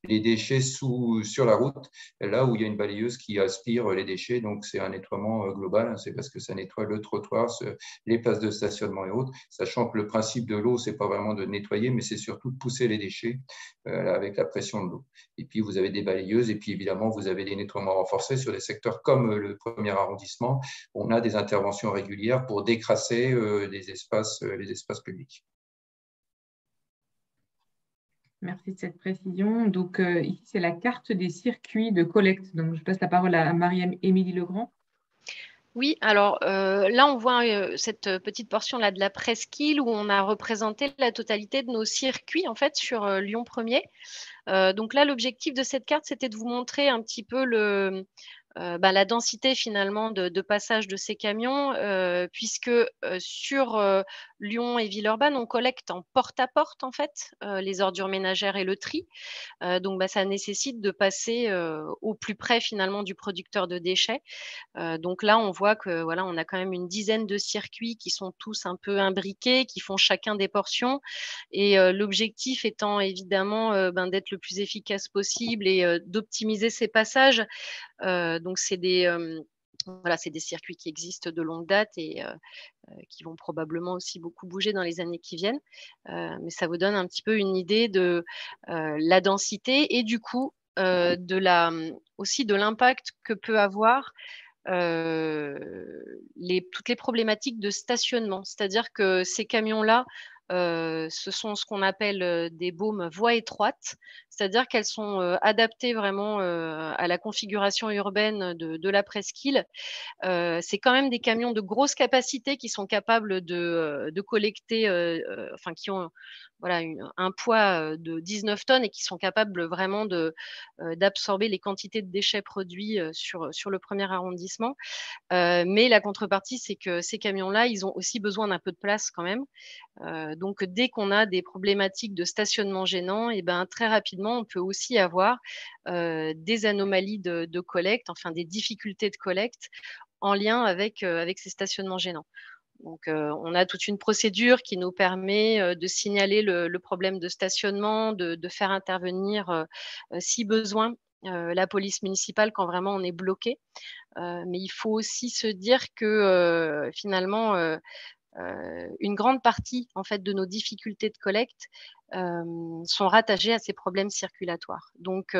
les déchets sur la route, là où il y a une balayeuse qui aspire les déchets. Donc, c'est un nettoiement global, c'est parce que ça nettoie le trottoir, les places de stationnement et autres, sachant que le principe de l'eau, c'est pas vraiment de nettoyer, mais c'est surtout de pousser les déchets avec la pression de l'eau. Et puis, vous avez des balayeuses et puis, évidemment, vous avez des nettoiements renforcés sur des secteurs comme le 1er arrondissement. On a des interventions régulières pour décrasser les espaces publics. Merci de cette précision. Donc, ici, c'est la carte des circuits de collecte. Donc, je passe la parole à Marie-Émilie Legrand. Oui, alors là, on voit cette petite portion-là de la presqu'île où on a représenté la totalité de nos circuits, en fait, sur Lyon 1er. Donc là, l'objectif de cette carte, c'était de vous montrer un petit peu la densité finalement de passage de ces camions, puisque sur Lyon et Villeurbanne, on collecte en porte-à-porte en fait les ordures ménagères et le tri. Donc ça nécessite de passer au plus près finalement du producteur de déchets. Donc là, on voit que voilà, on a quand même une dizaine de circuits qui sont tous un peu imbriqués, qui font chacun des portions. Et l'objectif étant évidemment d'être le plus efficace possible et d'optimiser ces passages. Donc, c'est des Voilà, c'est des circuits qui existent de longue date et qui vont probablement aussi beaucoup bouger dans les années qui viennent. Mais ça vous donne un petit peu une idée de la densité et du coup aussi de l'impact que peut avoir toutes les problématiques de stationnement. C'est-à-dire que ces camions-là, ce sont ce qu'on appelle des baumes voies étroites, c'est-à-dire qu'elles sont adaptées vraiment à la configuration urbaine de la presqu'île. C'est quand même des camions de grosse capacité qui sont capables de collecter, enfin qui ont voilà un poids de 19 tonnes et qui sont capables vraiment d'absorber les quantités de déchets produits sur le premier arrondissement. Mais la contrepartie, c'est que ces camions-là, ils ont aussi besoin d'un peu de place quand même. Donc dès qu'on a des problématiques de stationnement gênant, et ben très rapidement, on peut aussi avoir des anomalies de collecte, enfin des difficultés de collecte en lien avec ces stationnements gênants. Donc, on a toute une procédure qui nous permet de signaler le problème de stationnement, de faire intervenir, si besoin, la police municipale quand vraiment on est bloqué. Mais il faut aussi se dire que finalement, une grande partie en fait de nos difficultés de collecte sont rattachées à ces problèmes circulatoires. Donc,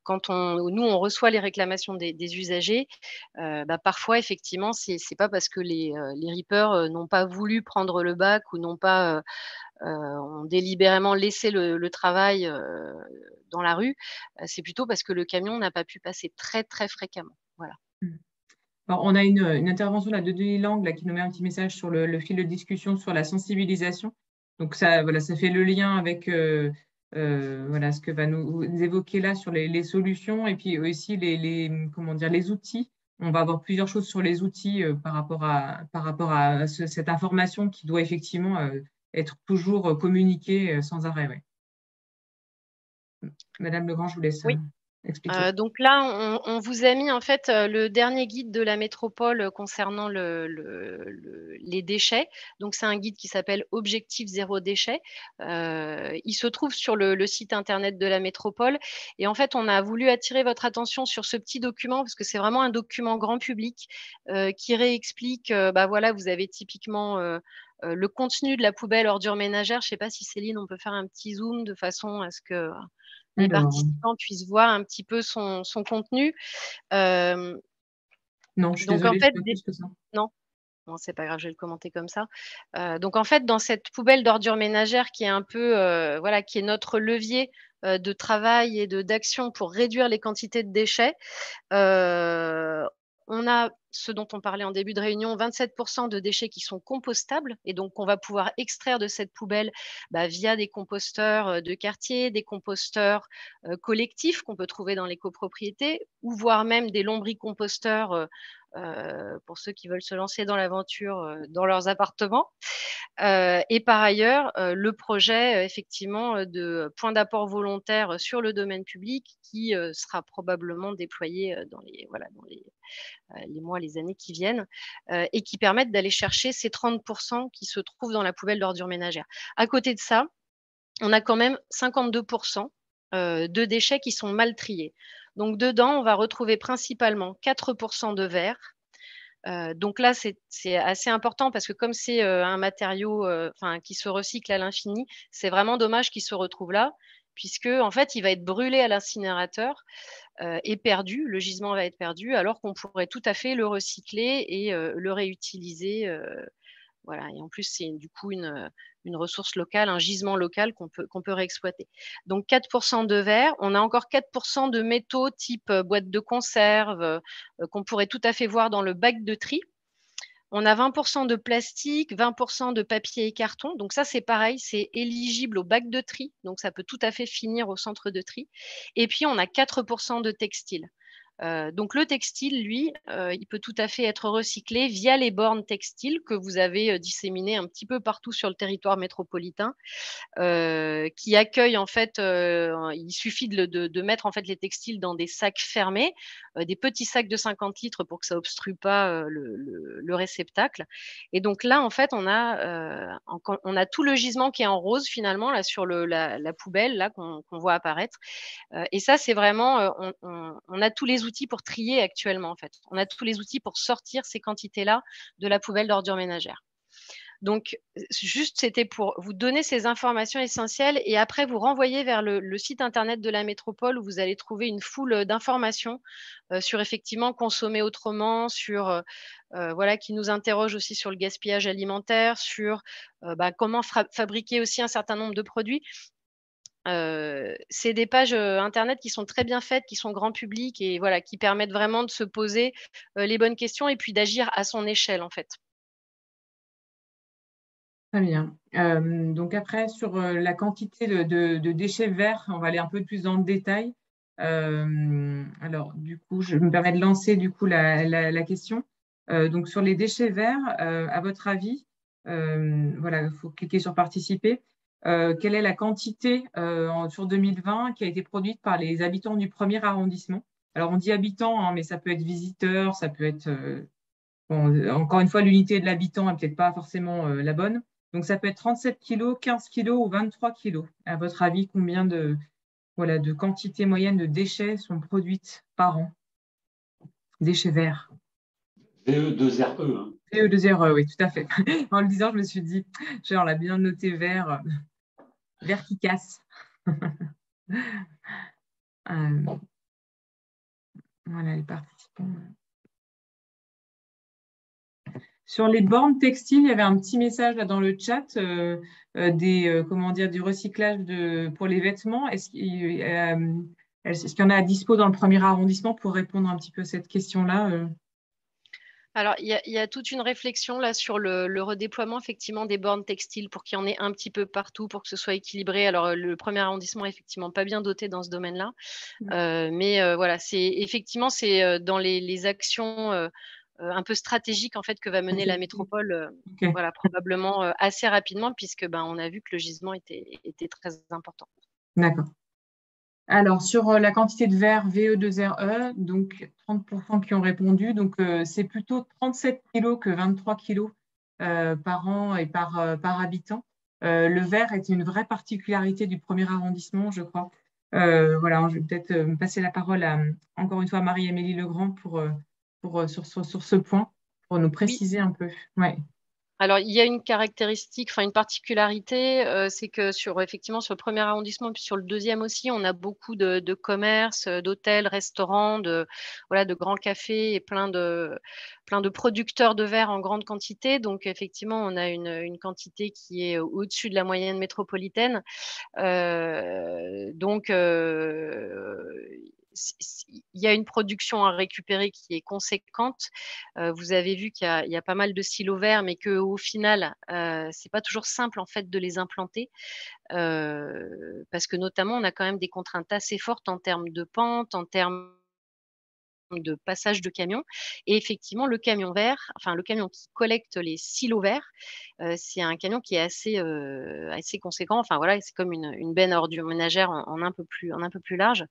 quand nous on reçoit les réclamations des usagers, parfois effectivement c'est pas parce que les rippers n'ont pas voulu prendre le bac ou n'ont pas ont délibérément laissé le travail dans la rue, c'est plutôt parce que le camion n'a pas pu passer très, très fréquemment. Voilà. Alors, on a une intervention là, de Denis Lang là, qui nous met un petit message sur le fil de discussion sur la sensibilisation. Donc ça, voilà, ça fait le lien avec voilà, ce que va nous évoquer là sur les solutions et puis aussi comment dire, les outils. On va avoir plusieurs choses sur les outils par rapport à cette information qui doit effectivement être toujours communiquée sans arrêt. Ouais. Madame Legrand, je vous laisse Oui. expliquer. Donc là, on vous a mis en fait le dernier guide de la métropole concernant les déchets. Donc c'est un guide qui s'appelle Objectif zéro déchet. Il se trouve sur le site internet de la métropole. Et en fait, on a voulu attirer votre attention sur ce petit document parce que c'est vraiment un document grand public qui réexplique. Voilà, vous avez typiquement le contenu de la poubelle ordure ménagère. Je ne sais pas si Céline, on peut faire un petit zoom de façon à ce que les participants puissent voir un petit peu son contenu. Non, je suis donc désolée, en fait, je sais pas plus que ça. Non, c'est pas grave, je vais le commenter comme ça. Donc en fait, dans cette poubelle d'ordures ménagères qui est un peu, voilà, qui est notre levier de travail et d'action pour réduire les quantités de déchets, on a ce dont on parlait en début de réunion, 27% de déchets qui sont compostables et donc on va pouvoir extraire de cette poubelle via des composteurs de quartier, des composteurs collectifs qu'on peut trouver dans les copropriétés ou voire même des lombricomposteurs pour ceux qui veulent se lancer dans l'aventure dans leurs appartements. Et par ailleurs, le projet effectivement de point d'apport volontaire sur le domaine public qui sera probablement déployé dans les mois, les années qui viennent et qui permettent d'aller chercher ces 30% qui se trouvent dans la poubelle d'ordures ménagères. À côté de ça, on a quand même 52% de déchets qui sont mal triés. Donc dedans, on va retrouver principalement 4% de verre. Donc là, c'est assez important parce que comme c'est un matériau qui se recycle à l'infini, c'est vraiment dommage qu'il se retrouve là, puisque en fait, il va être brûlé à l'incinérateur et perdu, le gisement va être perdu, alors qu'on pourrait tout à fait le recycler et le réutiliser. Voilà. Et en plus, c'est du coup une ressource locale, un gisement local qu'on peut réexploiter. Donc 4% de verre, on a encore 4% de métaux type boîte de conserve qu'on pourrait tout à fait voir dans le bac de tri. On a 20% de plastique, 20% de papier et carton. Donc ça, c'est pareil, c'est éligible au bac de tri. Donc ça peut tout à fait finir au centre de tri. Et puis, on a 4% de textile. Donc le textile, lui, il peut tout à fait être recyclé via les bornes textiles que vous avez disséminées un petit peu partout sur le territoire métropolitain, qui accueillent en fait, il suffit de mettre en fait les textiles dans des sacs fermés, des petits sacs de 50 litres pour que ça obstrue pas le réceptacle. Et donc là, en fait, on a tout le gisement qui est en rose finalement là sur la poubelle là qu'on voit apparaître. Et ça, c'est vraiment, on a tous les outils pour trier actuellement, en fait. On a tous les outils pour sortir ces quantités-là de la poubelle d'ordures ménagères. Donc, juste, c'était pour vous donner ces informations essentielles et après vous renvoyer vers le site internet de la métropole où vous allez trouver une foule d'informations sur effectivement consommer autrement, sur voilà, qui nous interroge aussi sur le gaspillage alimentaire, sur comment fabriquer aussi un certain nombre de produits. C'est des pages internet qui sont très bien faites, qui sont grand public et voilà, qui permettent vraiment de se poser les bonnes questions et puis d'agir à son échelle en fait. Très bien. Donc après, sur la quantité de déchets verts, on va aller un peu plus dans le détail. Alors, du coup, je me permets de lancer du coup la question. Donc, sur les déchets verts, à votre avis, voilà, il faut cliquer sur participer. Quelle est la quantité sur 2020 qui a été produite par les habitants du premier arrondissement? Alors, on dit habitants, hein, mais ça peut être visiteurs, ça peut être… bon, encore une fois, l'unité de l'habitant n'est peut-être pas forcément la bonne. Donc, ça peut être 37 kilos, 15 kilos ou 23 kilos. À votre avis, combien de quantités moyennes de déchets sont produites par an? Déchets verts. VE2RE. Hein. VE2RE, oui, tout à fait. En le disant, je me suis dit, on l'a bien noté vert, vert qui casse. Voilà, les participants. Sur les bornes textiles, il y avait un petit message là dans le chat du recyclage pour les vêtements. Est-ce qu'il y en a à dispo dans le premier arrondissement pour répondre un petit peu à cette question-là Alors, il y a toute une réflexion là sur le redéploiement effectivement des bornes textiles pour qu'il y en ait un petit peu partout, pour que ce soit équilibré. Alors, le premier arrondissement est effectivement pas bien doté dans ce domaine-là. Mais voilà, c'est dans les actions un peu stratégiques en fait, que va mener la métropole voilà, probablement assez rapidement, puisque on a vu que le gisement était très important. D'accord. Alors, sur la quantité de verre VE2RE, donc 30% qui ont répondu. Donc, c'est plutôt 37 kilos que 23 kilos par an et par habitant. Le verre est une vraie particularité du premier arrondissement, je crois. Voilà, je vais peut-être me passer la parole encore une fois à Marie-Amélie Legrand sur ce point, pour nous préciser un peu. Ouais. Alors, il y a une caractéristique, une particularité, c'est que effectivement, sur le premier arrondissement, puis sur le deuxième aussi, on a beaucoup de commerces, d'hôtels, restaurants, de grands cafés et plein de producteurs de verre en grande quantité. Donc, effectivement, on a une quantité qui est au-dessus de la moyenne métropolitaine. Donc, il y a une production à récupérer qui est conséquente. Vous avez vu qu'il y a pas mal de silos verts, mais qu'au final, c'est pas toujours simple en fait de les implanter, parce que notamment on a quand même des contraintes assez fortes en termes de pente, en termes de passage de camions. Et effectivement, le camion vert, le camion qui collecte les silos verts, c'est un camion qui est assez conséquent. Voilà, c'est comme une benne à ordures ménagères en un peu plus large.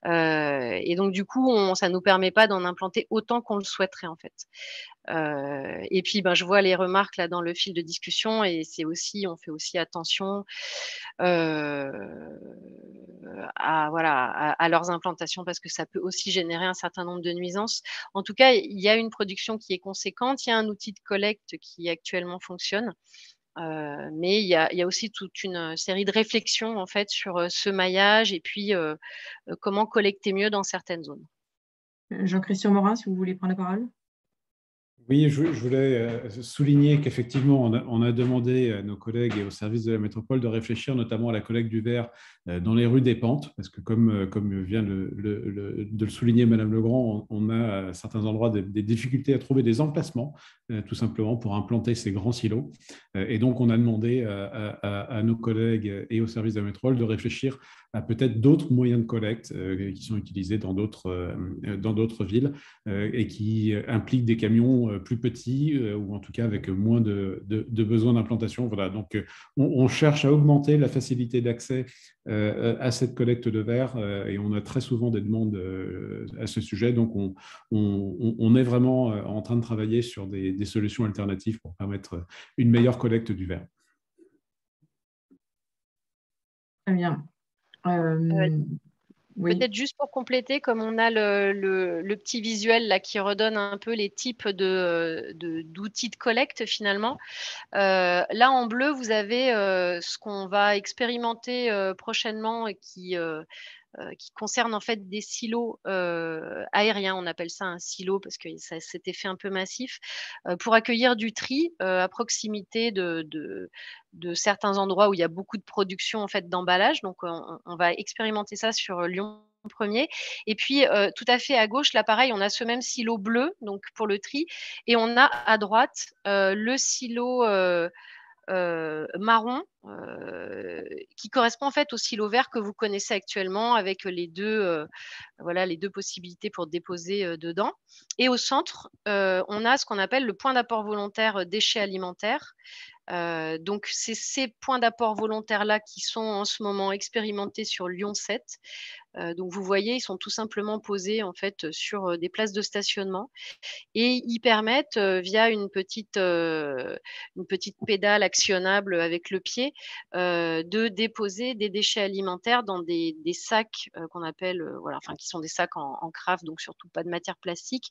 Et donc du coup, ça nous permet pas d'en implanter autant qu'on le souhaiterait en fait. Et puis, je vois les remarques là dans le fil de discussion et on fait aussi attention à leurs implantations parce que ça peut aussi générer un certain nombre de nuisances. En tout cas, il y a une production qui est conséquente, il y a un outil de collecte qui actuellement fonctionne. Mais il y a aussi toute une série de réflexions en fait sur ce maillage et puis comment collecter mieux dans certaines zones. Jean-Christian Morin, si vous voulez prendre la parole. Oui, je voulais souligner qu'effectivement, on a demandé à nos collègues et aux services de la métropole de réfléchir notamment à la collecte du verre dans les rues des pentes, parce que comme vient de le souligner Madame Legrand, on a à certains endroits des difficultés à trouver des emplacements, tout simplement pour implanter ces grands silos. Et donc, on a demandé à nos collègues et aux services de la métropole de réfléchir à peut-être d'autres moyens de collecte qui sont utilisés dans d'autres villes et qui impliquent des camions plus petits ou en tout cas avec moins de besoins d'implantation. Voilà, donc on cherche à augmenter la facilité d'accès à cette collecte de verre et on a très souvent des demandes à ce sujet. Donc on est vraiment en train de travailler sur des solutions alternatives pour permettre une meilleure collecte du verre. Très bien. Oui. Peut-être juste pour compléter, comme on a le petit visuel là qui redonne un peu les types d'outils de collecte finalement. Là en bleu, vous avez ce qu'on va expérimenter prochainement et qui concerne en fait des silos aériens. On appelle ça un silo parce que ça a cet effet un peu massif pour accueillir du tri à proximité de certains endroits où il y a beaucoup de production en fait d'emballage. Donc on va expérimenter ça sur Lyon 1er. Et puis tout à fait à gauche, là pareil, on a ce même silo bleu donc pour le tri et on a à droite le silo marron qui correspond en fait au silo vert que vous connaissez actuellement avec voilà, les deux possibilités pour déposer dedans. Et au centre, on a ce qu'on appelle le point d'apport volontaire déchets alimentaires. Donc, c'est ces points d'apport volontaires-là qui sont en ce moment expérimentés sur Lyon 7. Donc, vous voyez, ils sont tout simplement posés en fait sur des places de stationnement et ils permettent, via une petite pédale actionnable avec le pied, de déposer des déchets alimentaires dans des sacs qu'on appelle, voilà, enfin qui sont des sacs en craft, donc surtout pas de matière plastique.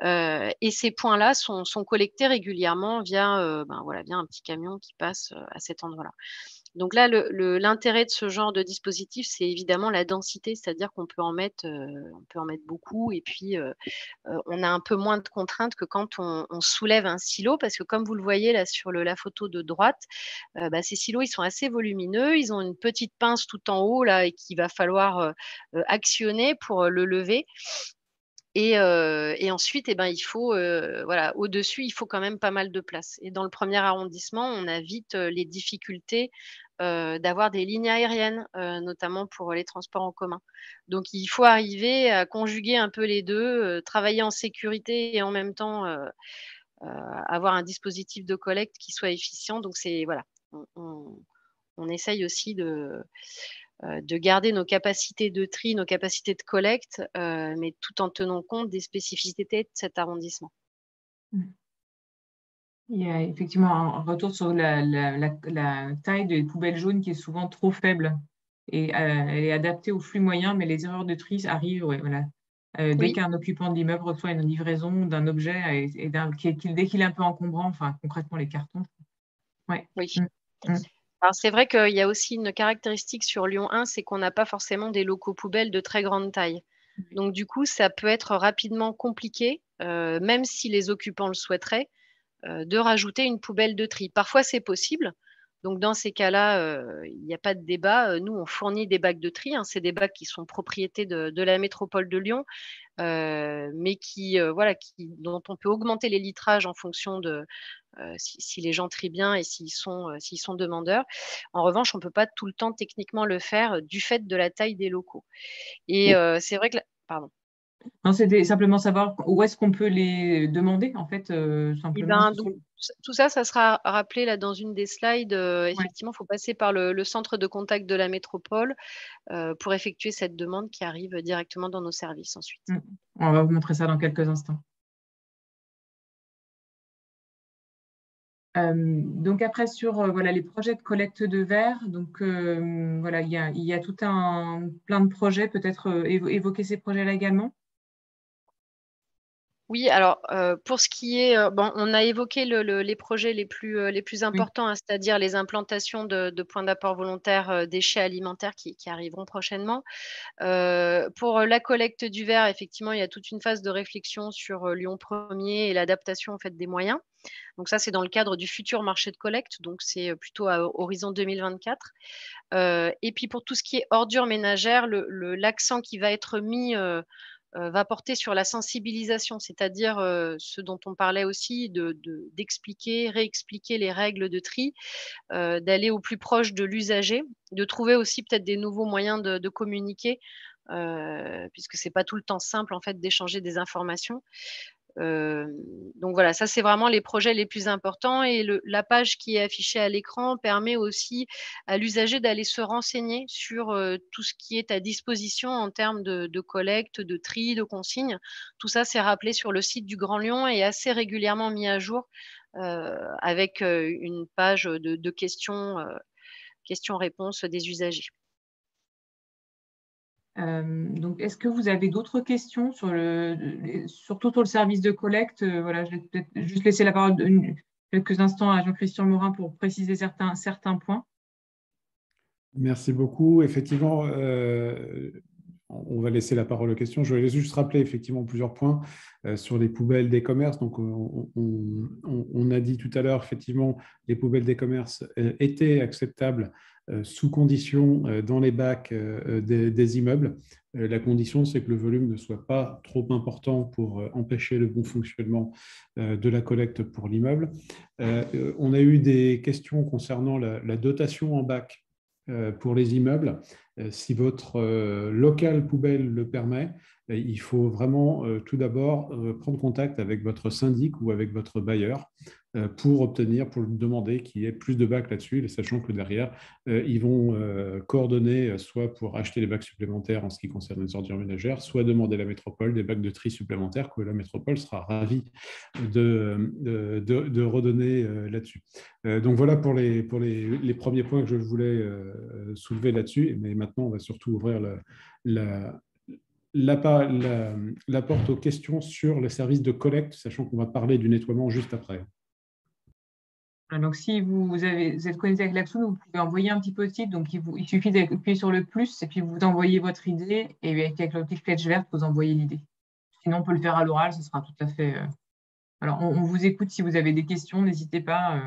Et ces points-là sont collectés régulièrement via, voilà, via un petit camion qui passe à cet endroit-là. Donc là, l'intérêt de ce genre de dispositif, c'est évidemment la densité, c'est-à-dire qu'on peut en mettre beaucoup et puis on a un peu moins de contraintes que quand on soulève un silo parce que comme vous le voyez là sur la photo de droite, ces silos, ils sont assez volumineux. Ils ont une petite pince tout en haut là et qu'il va falloir actionner pour le lever. Et ensuite, il faut, voilà, au-dessus, il faut quand même pas mal de place. Et dans le 1er arrondissement, on a vite les difficultés d'avoir des lignes aériennes, notamment pour les transports en commun. Donc, il faut arriver à conjuguer un peu les deux, travailler en sécurité et en même temps avoir un dispositif de collecte qui soit efficient. Donc, c'est voilà, on essaye aussi de garder nos capacités de tri, nos capacités de collecte, mais tout en tenant compte des spécificités de cet arrondissement. Il y a effectivement un retour sur la taille des poubelles jaunes qui est souvent trop faible et elle est adaptée au flux moyen, mais les erreurs de tri arrivent, ouais, voilà. Dès Oui. qu'un occupant de l'immeuble reçoit une livraison d'un objet et dès qu'il est un peu encombrant, enfin concrètement les cartons. Ouais. Oui. Mm. Alors c'est vrai qu'il y a aussi une caractéristique sur Lyon 1, c'est qu'on n'a pas forcément des locaux poubelles de très grande taille. Donc du coup, ça peut être rapidement compliqué, même si les occupants le souhaiteraient, de rajouter une poubelle de tri. Parfois, c'est possible. Donc, dans ces cas-là, il n'y a pas de débat. Nous, on fournit des bacs de tri. C'est des bacs qui sont propriété de la métropole de Lyon, mais dont on peut augmenter les litrages en fonction de si les gens trient bien et s'ils sont demandeurs. En revanche, on ne peut pas tout le temps techniquement le faire du fait de la taille des locaux. Et c'est vrai que… Pardon. Non, c'était simplement savoir où est-ce qu'on peut les demander, en fait, simplement. Donc, tout ça, ça sera rappelé là dans une des slides. Ouais. Effectivement, il faut passer par le centre de contact de la métropole pour effectuer cette demande qui arrive directement dans nos services ensuite. On va vous montrer ça dans quelques instants. Donc après sur voilà, les projets de collecte de verre, donc voilà, il y a tout plein de projets, peut-être évoquer ces projets-là également. Oui, alors pour ce qui est, on a évoqué les projets les plus importants, c'est-à-dire les implantations de points d'apport volontaires déchets alimentaires qui arriveront prochainement. Pour la collecte du verre, effectivement, il y a toute une phase de réflexion sur Lyon 1er et l'adaptation en fait des moyens. Donc ça, c'est dans le cadre du futur marché de collecte, donc c'est plutôt à horizon 2024. Et puis pour tout ce qui est ordures ménagères, l'accent qui va être mis va porter sur la sensibilisation, c'est-à-dire ce dont on parlait aussi, d'expliquer, réexpliquer les règles de tri, d'aller au plus proche de l'usager, de trouver aussi peut-être des nouveaux moyens de communiquer, puisque c'est pas tout le temps simple en fait d'échanger des informations. Donc voilà, ça c'est vraiment les projets les plus importants et la page qui est affichée à l'écran permet aussi à l'usager d'aller se renseigner sur tout ce qui est à disposition en termes de collecte, de tri, de consigne. Tout ça c'est rappelé sur le site du Grand Lyon et assez régulièrement mis à jour avec une page de questions-réponses des usagers. Donc, est-ce que vous avez d'autres questions surtout sur le service de collecte? Voilà, je vais peut-être juste laisser la parole quelques instants à Jean-Christian Morin pour préciser certains points. Merci beaucoup. Effectivement, on va laisser la parole aux questions. Je vais juste rappeler effectivement plusieurs points sur les poubelles des commerces. Donc, on a dit tout à l'heure, effectivement, les poubelles des commerces étaient acceptables sous condition dans les bacs des immeubles. La condition, c'est que le volume ne soit pas trop important pour empêcher le bon fonctionnement de la collecte pour l'immeuble. On a eu des questions concernant la dotation en bac pour les immeubles. Si votre local poubelle le permet, il faut vraiment tout d'abord prendre contact avec votre syndic ou avec votre bailleur pour demander qu'il y ait plus de bacs là-dessus, sachant que derrière, ils vont coordonner soit pour acheter des bacs supplémentaires en ce qui concerne les ordures ménagères, soit demander à la métropole des bacs de tri supplémentaires que la métropole sera ravie de redonner là-dessus. Donc voilà pour les premiers points que je voulais soulever là-dessus, mais maintenant on va surtout ouvrir la porte aux questions sur le service de collecte, sachant qu'on va parler du nettoiement juste après. Donc, si vous êtes connecté avec l'Axoon, vous pouvez envoyer un petit post-it. Donc, il suffit d'appuyer sur le plus et puis vous envoyez votre idée. Et avec la petite flèche verte, vous envoyez l'idée. Sinon, on peut le faire à l'oral, ce sera tout à fait… Alors, on vous écoute si vous avez des questions, n'hésitez pas.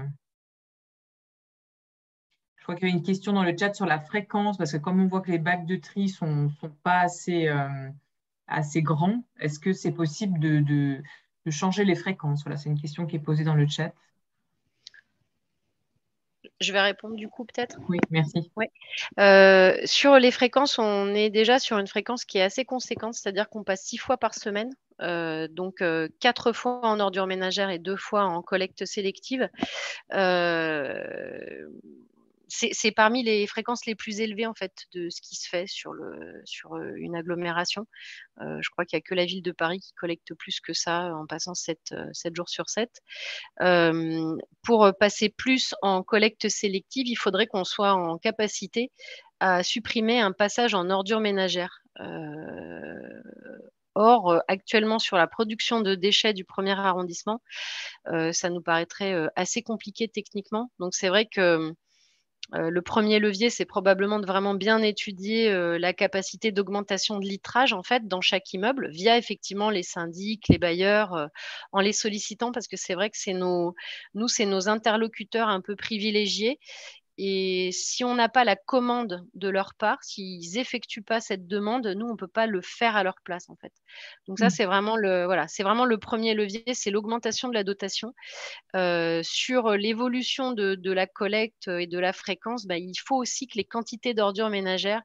Je crois qu'il y a une question dans le chat sur la fréquence, parce que comme on voit que les bacs de tri ne sont pas assez grands, est-ce que c'est possible de changer les fréquences? Voilà, c'est une question qui est posée dans le chat. Je vais répondre du coup peut-être. Oui, merci. Ouais. Sur les fréquences, on est déjà sur une fréquence qui est assez conséquente, c'est-à-dire qu'on passe 6 fois par semaine, donc 4 fois en ordures ménagères et 2 fois en collecte sélective. C'est parmi les fréquences les plus élevées en fait de ce qui se fait sur une agglomération. Je crois qu'il n'y a que la ville de Paris qui collecte plus que ça en passant 7 jours sur 7. Pour passer plus en collecte sélective, il faudrait qu'on soit en capacité à supprimer un passage en ordures ménagères. Or, actuellement, sur la production de déchets du premier arrondissement, ça nous paraîtrait assez compliqué techniquement. Donc, c'est vrai que le premier levier, c'est probablement de vraiment bien étudier la capacité d'augmentation de litrage en fait dans chaque immeuble via effectivement les syndics, les bailleurs, en les sollicitant parce que c'est vrai que c'est nos interlocuteurs un peu privilégiés. Et si on n'a pas la commande de leur part, s'ils effectuent pas cette demande, nous, on peut pas le faire à leur place, en fait. Donc ça, c'est vraiment le premier levier, c'est l'augmentation de la dotation. Sur l'évolution de la collecte et de la fréquence, il faut aussi que les quantités d'ordures ménagères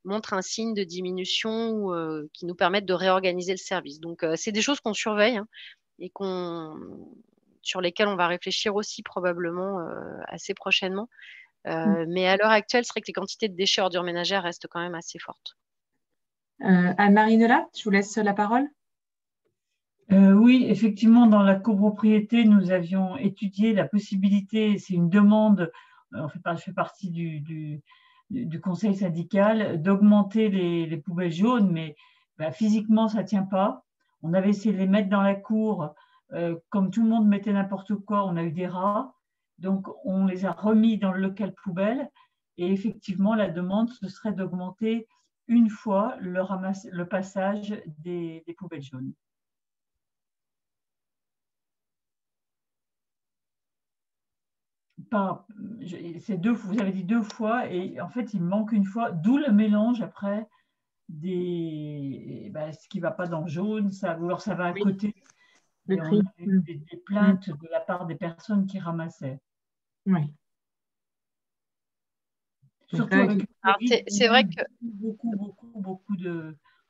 montrent un signe de diminution ou qui nous permettent de réorganiser le service. Donc, c'est des choses qu'on surveille et sur lesquelles on va réfléchir aussi probablement assez prochainement. Mais à l'heure actuelle, c'est vrai que les quantités de déchets ordures ménagères restent quand même assez fortes. Anne-Marie Nolat, je vous laisse la parole. Oui, effectivement, dans la copropriété, nous avions étudié la possibilité, c'est une demande, je fais partie du conseil syndical, d'augmenter les poubelles jaunes, mais physiquement, ça ne tient pas. On avait essayé de les mettre dans la cour, comme tout le monde mettait n'importe quoi, on a eu des rats, donc on les a remis dans le local poubelle, et effectivement, la demande, ce serait d'augmenter une fois le passage des poubelles jaunes. Vous avez dit 2 fois et en fait il manque une fois, d'où le mélange après ce qui ne va pas dans le jaune, ça va à côté. Et on a eu des plaintes de la part des personnes qui ramassaient. Oui. Surtout avec le Covid, c'est vrai que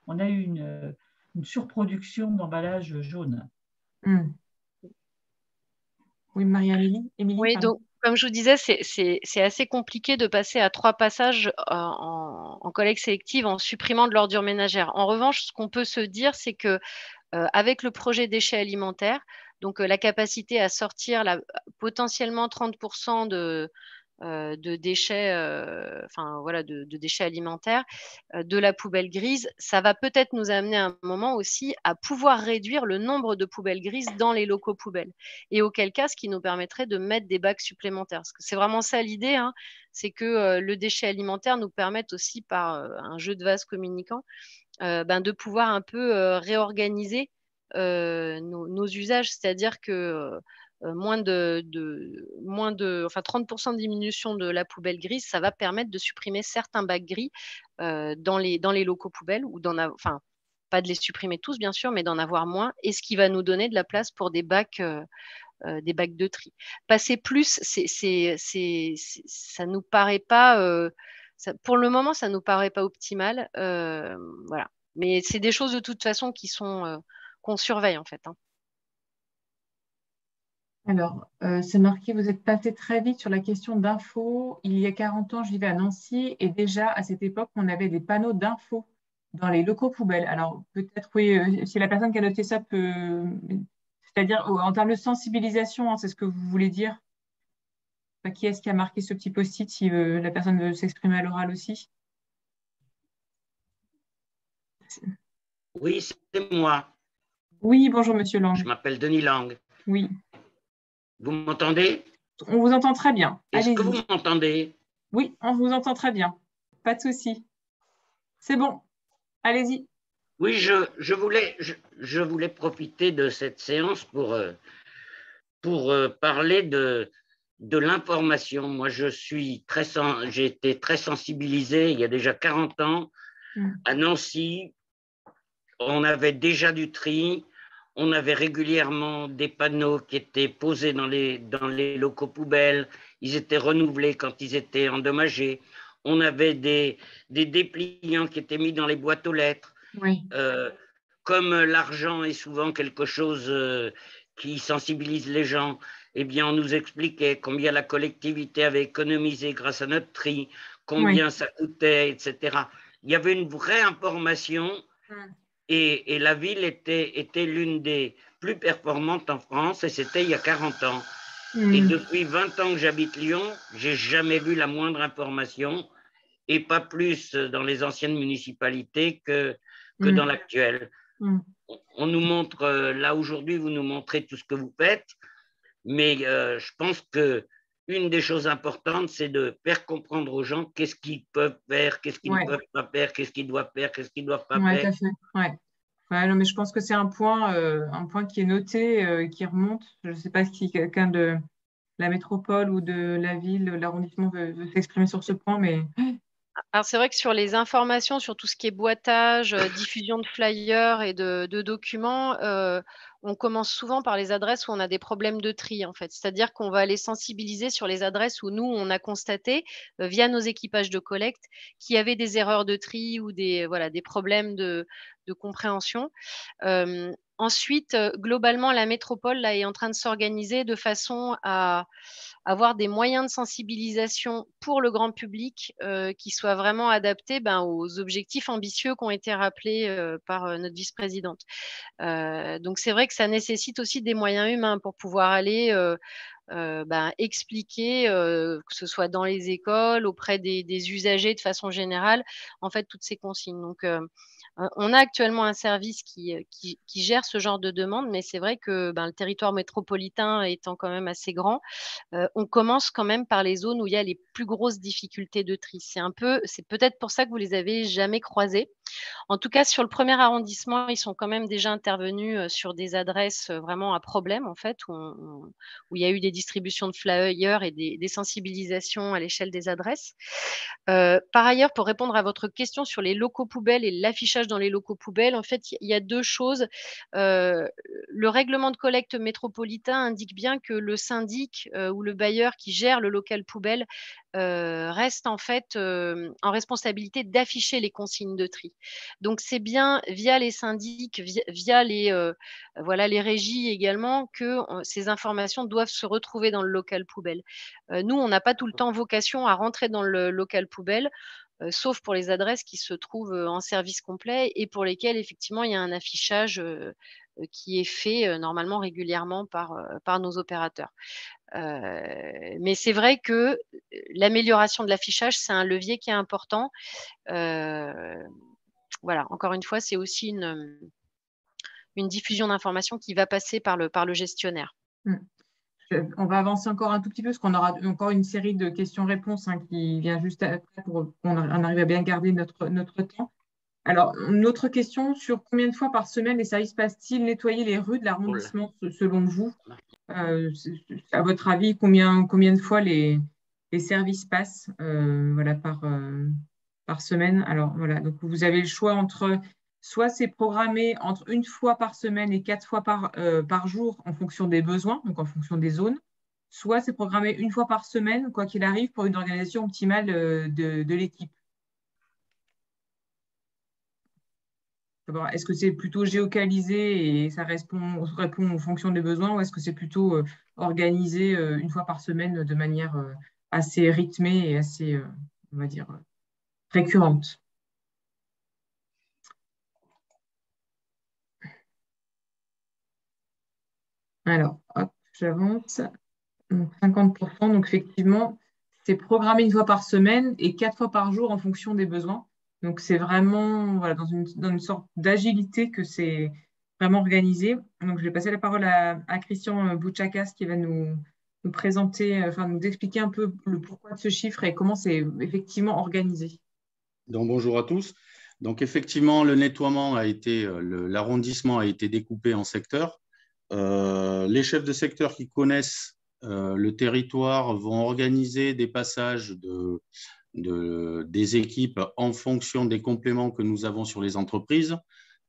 on a eu une surproduction d'emballage jaune. Oui, Marie-Émilie. Oui, donc, comme je vous disais, c'est assez compliqué de passer à 3 passages en collecte sélective en supprimant de l'ordure ménagère. En revanche, ce qu'on peut se dire, c'est que avec le projet déchets alimentaires, donc la capacité à sortir potentiellement 30% de déchets, enfin voilà, de déchets alimentaires, de la poubelle grise, ça va peut-être nous amener à un moment aussi à pouvoir réduire le nombre de poubelles grises dans les locaux poubelles. Et auquel cas, ce qui nous permettrait de mettre des bacs supplémentaires. Parce que c'est vraiment ça l'idée, hein, c'est que le déchet alimentaire nous permette aussi, par un jeu de vase communicant, de pouvoir un peu réorganiser nos usages, c'est-à-dire que moins de, enfin 30% de diminution de la poubelle grise, ça va permettre de supprimer certains bacs gris dans les locaux poubelles, ou enfin pas de les supprimer tous bien sûr, mais d'en avoir moins, et ce qui va nous donner de la place pour des bacs de tri. Passer plus, ça nous paraît pas, pour le moment, ça nous paraît pas optimal, voilà. Mais c'est des choses de toute façon qu'on surveille en fait, hein. Alors, c'est marqué, vous êtes passé très vite sur la question d'infos. Il y a 40 ans, je vivais à Nancy et déjà à cette époque, on avait des panneaux d'infos dans les locaux poubelles. Alors, peut-être, oui, si la personne qui a noté ça peut. C'est-à-dire, en termes de sensibilisation, hein, c'est ce que vous voulez dire? Enfin, qui est-ce qui a marqué ce petit post-it si la personne veut s'exprimer à l'oral aussi? Oui, c'est moi. Oui, bonjour, monsieur Je Lang. m'appelle Denis Lang. Oui, Vous m'entendez? on vous entend très bien. Est-ce que vous Allez-y. m'entendez? Oui, on vous entend très bien. Pas de souci. C'est bon. Allez-y. Oui, je voulais profiter de cette séance pour parler de l'information. Moi, j'ai été très sensibilisé il y a déjà 40 ans. À Nancy, on avait déjà du tri. On avait régulièrement des panneaux qui étaient posés dans les locaux poubelles. Ils étaient renouvelés quand ils étaient endommagés. On avait des dépliants qui étaient mis dans les boîtes aux lettres. Oui. Comme l'argent est souvent quelque chose qui sensibilise les gens, eh bien, on nous expliquait combien la collectivité avait économisé grâce à notre tri, combien ça coûtait, etc. Il y avait une vraie information. Et la ville était l'une des plus performantes en France, et c'était il y a 40 ans. Et depuis 20 ans que j'habite Lyon, je n'ai jamais vu la moindre information, et pas plus dans les anciennes municipalités que dans l'actuelle. On nous montre, là aujourd'hui, vous nous montrez tout ce que vous faites, mais je pense qu'une des choses importantes, c'est de faire comprendre aux gens qu'est-ce qu'ils peuvent faire, qu'est-ce qu'ils ne peuvent pas faire, qu'est-ce qu'ils doivent faire, qu'est-ce qu'ils ne doivent pas faire. Tout à fait. Ouais, non, mais je pense que c'est un point qui est noté, qui remonte. Je ne sais pas si quelqu'un de la métropole ou de la ville, l'arrondissement veut s'exprimer sur ce point, mais Alors, c'est vrai que sur les informations, sur tout ce qui est boitage, diffusion de flyers et de documents, on commence souvent par les adresses où on a des problèmes de tri, en fait. C'est-à-dire qu'on va aller sensibiliser sur les adresses où nous, on a constaté, via nos équipages de collecte, qu'il y avait des erreurs de tri ou des problèmes de compréhension. Ensuite, globalement, la métropole là, est en train de s'organiser de façon à avoir des moyens de sensibilisation pour le grand public qui soient vraiment adaptés aux objectifs ambitieux qui ont été rappelés par notre vice-présidente. Donc, c'est vrai que ça nécessite aussi des moyens humains pour pouvoir aller expliquer, que ce soit dans les écoles, auprès des usagers de façon générale, en fait, toutes ces consignes. Donc, on a actuellement un service qui gère ce genre de demande, mais c'est vrai que le territoire métropolitain étant quand même assez grand, on commence quand même par les zones où il y a les plus grosses difficultés de tri. C'est peut-être pour ça que vous les avez jamais croisés. En tout cas, sur le premier arrondissement, ils sont quand même déjà intervenus sur des adresses vraiment à problème, en fait, où il y a eu des distributions de flyers et des sensibilisations à l'échelle des adresses. Par ailleurs, pour répondre à votre question sur les locaux poubelles et l'affichage dans les locaux poubelles, en fait, il y a deux choses. Le règlement de collecte métropolitain indique bien que le syndic ou le bailleur qui gère le local poubelle reste en fait en responsabilité d'afficher les consignes de tri. Donc, c'est bien via les syndics, via les régies également, que ces informations doivent se retrouver dans le local poubelle. Nous, on n'a pas tout le temps vocation à rentrer dans le local poubelle, sauf pour les adresses qui se trouvent en service complet et pour lesquelles, effectivement, il y a un affichage qui est fait normalement régulièrement par nos opérateurs. Mais c'est vrai que l'amélioration de l'affichage, c'est un levier qui est important. Voilà, encore une fois, c'est aussi une diffusion d'informations qui va passer par le gestionnaire. On va avancer encore un tout petit peu parce qu'on aura encore une série de questions-réponses qui vient juste après pour qu'on arrive à bien garder notre temps. Alors, une autre question, sur combien de fois par semaine les services passent-ils nettoyer les rues de l'arrondissement selon vous? À votre avis, combien de fois les services passent voilà, par semaine? Alors, voilà, donc vous avez le choix entre soit c'est programmé entre une fois par semaine et 4 fois par jour en fonction des besoins, donc en fonction des zones, soit c'est programmé une fois par semaine, quoi qu'il arrive, pour une organisation optimale de l'équipe. Est-ce que c'est plutôt géocalisé et ça répond en fonction des besoins, ou est-ce que c'est plutôt organisé une fois par semaine de manière assez rythmée et assez, on va dire, récurrente? Alors, hop, j'avance. 50%, donc effectivement, c'est programmé une fois par semaine et 4 fois par jour en fonction des besoins. Donc, c'est vraiment voilà, dans une sorte d'agilité que c'est vraiment organisé. Donc, je vais passer la parole à Christian Bouchakas qui va nous présenter, enfin, nous expliquer un peu le pourquoi de ce chiffre et comment c'est effectivement organisé. Donc, bonjour à tous. Donc, effectivement, le nettoiement l'arrondissement a été découpé en secteurs. Les chefs de secteur qui connaissent le territoire vont organiser des passages des équipes en fonction des compléments que nous avons sur les entreprises.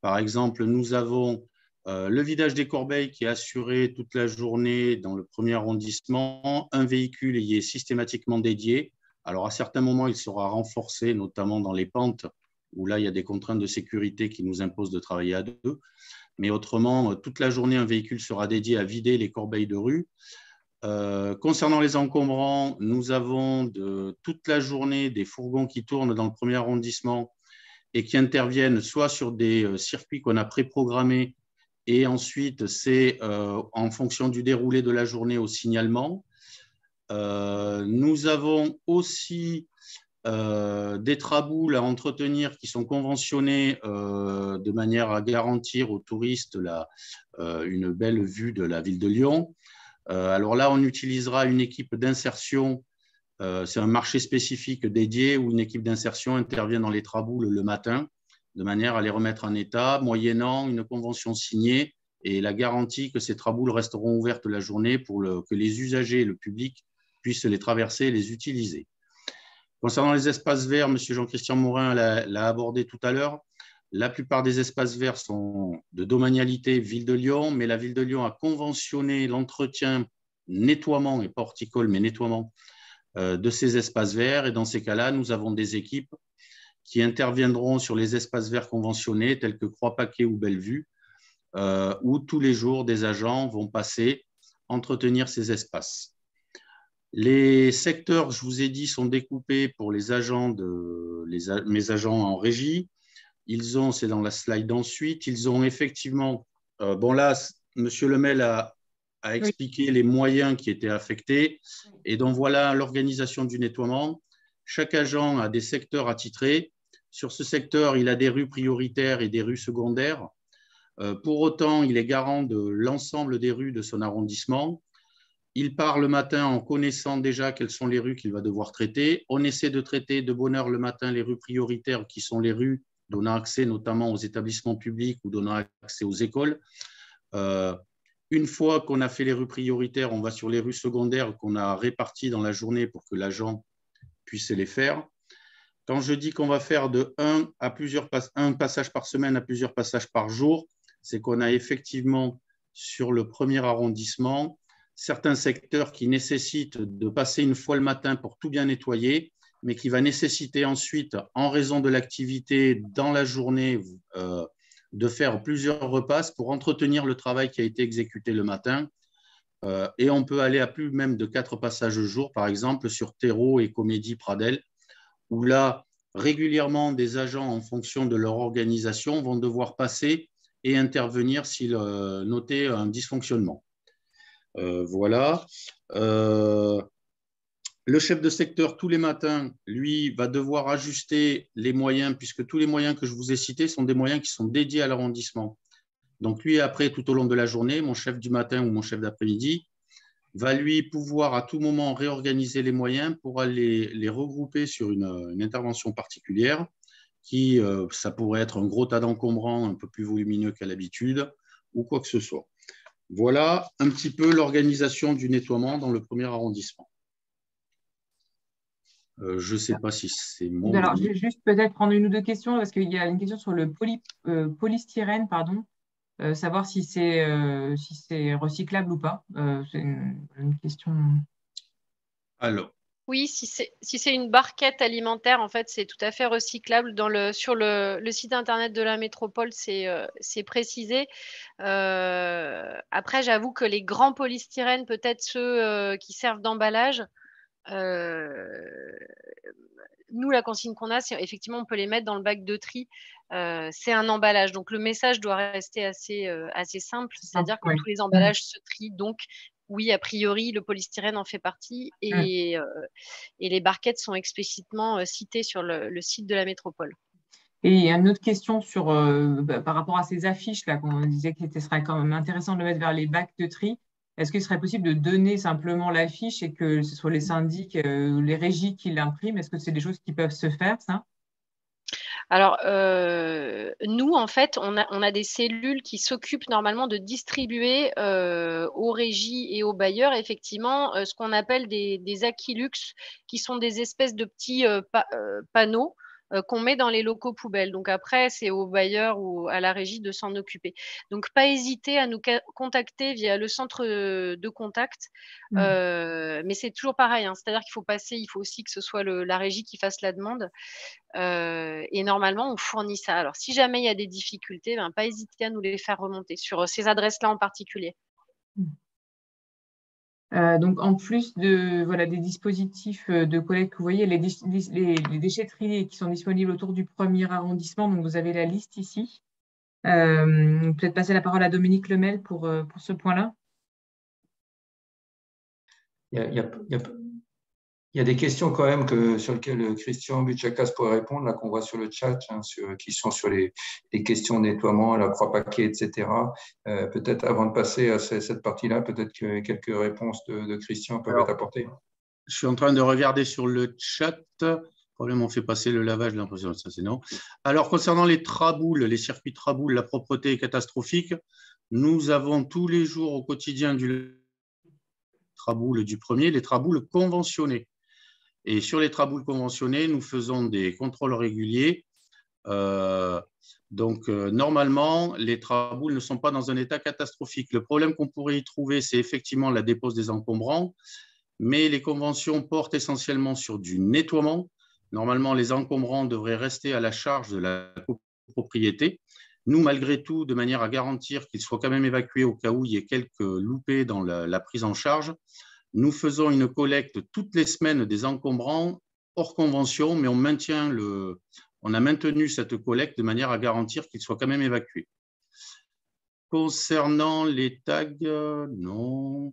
Par exemple, nous avons le vidage des corbeilles qui est assuré toute la journée dans le premier arrondissement. Un véhicule y est systématiquement dédié. Alors, à certains moments, il sera renforcé, notamment dans les pentes, où là, il y a des contraintes de sécurité qui nous imposent de travailler à deux. Mais autrement, toute la journée, un véhicule sera dédié à vider les corbeilles de rue. Concernant les encombrants, nous avons toute la journée des fourgons qui tournent dans le premier arrondissement et qui interviennent soit sur des circuits qu'on a préprogrammés, et ensuite, c'est en fonction du déroulé de la journée au signalement. Nous avons aussi des traboules à entretenir qui sont conventionnés de manière à garantir aux touristes une belle vue de la ville de Lyon. Alors là, on utilisera une équipe d'insertion. C'est un marché spécifique dédié où une équipe d'insertion intervient dans les traboules le matin de manière à les remettre en état, moyennant une convention signée et la garantie que ces traboules resteront ouvertes la journée pour que les usagers et le public puissent les traverser et les utiliser. Concernant les espaces verts, M. Jean-Christian Morin l'a abordé tout à l'heure. La plupart des espaces verts sont de domanialité Ville de Lyon, mais la Ville de Lyon a conventionné l'entretien, nettoiement, et pas horticole, mais nettoiement de ces espaces verts. Et dans ces cas-là, nous avons des équipes qui interviendront sur les espaces verts conventionnés, tels que Croix-Paquet ou Bellevue, où tous les jours, des agents vont passer entretenir ces espaces. Les secteurs, je vous ai dit, sont découpés pour les agents mes agents en régie. C'est dans la slide ensuite, ils ont effectivement, bon là, M. Lemel a expliqué les moyens qui étaient affectés, et donc voilà l'organisation du nettoiement. Chaque agent a des secteurs attitrés. Sur ce secteur, il a des rues prioritaires et des rues secondaires. Pour autant, il est garant de l'ensemble des rues de son arrondissement. Il part le matin en connaissant déjà quelles sont les rues qu'il va devoir traiter. On essaie de traiter de bonne heure le matin les rues prioritaires, qui sont les rues donnant accès notamment aux établissements publics ou donnant accès aux écoles. Une fois qu'on a fait les rues prioritaires, on va sur les rues secondaires qu'on a réparties dans la journée pour que l'agent puisse les faire. Quand je dis qu'on va faire de un passage par semaine à plusieurs passages par jour, c'est qu'on a effectivement sur le premier arrondissement certains secteurs qui nécessitent de passer une fois le matin pour tout bien nettoyer, mais qui va nécessiter ensuite, en raison de l'activité dans la journée, de faire plusieurs repasses pour entretenir le travail qui a été exécuté le matin. Et on peut aller à plus même de 4 passages jour, par exemple sur Terreau et Comédie Pradel, où là, régulièrement, des agents, en fonction de leur organisation, vont devoir passer et intervenir s'ils notaient un dysfonctionnement. Voilà. Le chef de secteur, tous les matins, lui, va devoir ajuster les moyens, puisque tous les moyens que je vous ai cités sont des moyens qui sont dédiés à l'arrondissement. Donc, lui, après, tout au long de la journée, mon chef du matin ou mon chef d'après-midi va lui pouvoir à tout moment réorganiser les moyens pour aller les regrouper sur une intervention particulière qui, ça pourrait être un gros tas d'encombrants un peu plus volumineux qu'à l'habitude ou quoi que ce soit. Voilà un petit peu l'organisation du nettoiement dans le premier arrondissement. Je ne sais pas si c'est mon... Alors, je vais juste peut-être prendre une ou deux questions, parce qu'il y a une question sur le polystyrène, pardon, savoir si c'est recyclable ou pas. C'est une question. Alors. Oui, si c'est une barquette alimentaire, en fait, c'est tout à fait recyclable. Sur le site internet de la métropole, c'est précisé. Après, j'avoue que les grands polystyrènes, peut-être ceux qui servent d'emballage, nous, la consigne qu'on a, c'est effectivement, on peut les mettre dans le bac de tri. C'est un emballage. Donc, le message doit rester assez simple, c'est-à-dire que tous les emballages se trient. Donc, oui, a priori, le polystyrène en fait partie et les barquettes sont explicitement citées sur le site de la métropole. Et il y a une autre question par rapport à ces affiches là qu'on disait que ce serait quand même intéressant de le mettre vers les bacs de tri. Est-ce qu'il serait possible de donner simplement l'affiche et que ce soit les syndics ou les régies qui l'impriment? Est-ce que c'est des choses qui peuvent se faire, ça? Alors, nous, en fait, on a des cellules qui s'occupent normalement de distribuer aux régies et aux bailleurs, effectivement, ce qu'on appelle des Aquilux, qui sont des espèces de petits panneaux qu'on met dans les locaux poubelles. Donc après, c'est au bailleur ou à la régie de s'en occuper. Donc, pas hésiter à nous contacter via le centre de contact. Mais c'est toujours pareil, hein, c'est-à-dire qu'il faut passer, il faut aussi que ce soit la régie qui fasse la demande. Et normalement, on fournit ça. Alors, si jamais il y a des difficultés, pas hésiter à nous les faire remonter sur ces adresses-là en particulier. Donc, en plus des dispositifs de collecte que vous voyez, les déchetteries qui sont disponibles autour du premier arrondissement, donc vous avez la liste ici. Peut-être passer la parole à Dominique Lemel pour ce point-là. Il y a des questions quand même sur lesquelles Christian Butchakas pourrait répondre, là qu'on voit sur le chat, qui sont sur les questions de nettoiement, la croix-paquet, etc. Peut-être avant de passer à cette partie-là, peut-être que quelques réponses de Christian peuvent être apportées. Je suis en train de regarder sur le chat. Le problème, on fait passer le lavage, j'ai l'impression que ça, c'est non. Alors, concernant les traboules, les circuits traboules, la propreté est catastrophique. Nous avons tous les jours au quotidien du traboule du premier, les traboules conventionnés. Et sur les traboules conventionnés, nous faisons des contrôles réguliers. Normalement, les traboules ne sont pas dans un état catastrophique. Le problème qu'on pourrait y trouver, c'est effectivement la dépose des encombrants, mais les conventions portent essentiellement sur du nettoiement. Normalement, les encombrants devraient rester à la charge de la copropriété. Nous, malgré tout, de manière à garantir qu'ils soient quand même évacués au cas où il y ait quelques loupés dans la prise en charge, nous faisons une collecte toutes les semaines des encombrants hors convention, mais on a maintenu cette collecte de manière à garantir qu'ils soient quand même évacués. Concernant les tags, non.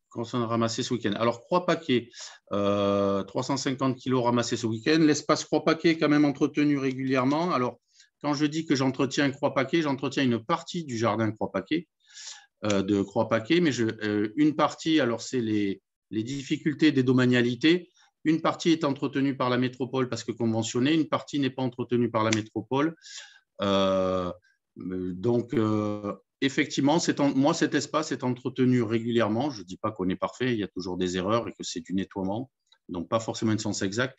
Concernant ramasser ce week-end. Alors, croix-paquet, 350 kg ramassés ce week-end. L'espace croix-paquet est quand même entretenu régulièrement. Alors, quand je dis que j'entretiens un croix-paquet, j'entretiens une partie du jardin croix-paquet. De croix-paquet, mais une partie, alors c'est les difficultés des domanialités. Une partie est entretenue par la métropole parce que conventionnée, une partie n'est pas entretenue par la métropole. Effectivement, moi, cet espace est entretenu régulièrement. Je ne dis pas qu'on est parfait, il y a toujours des erreurs et que c'est du nettoiement, donc pas forcément un sens exact.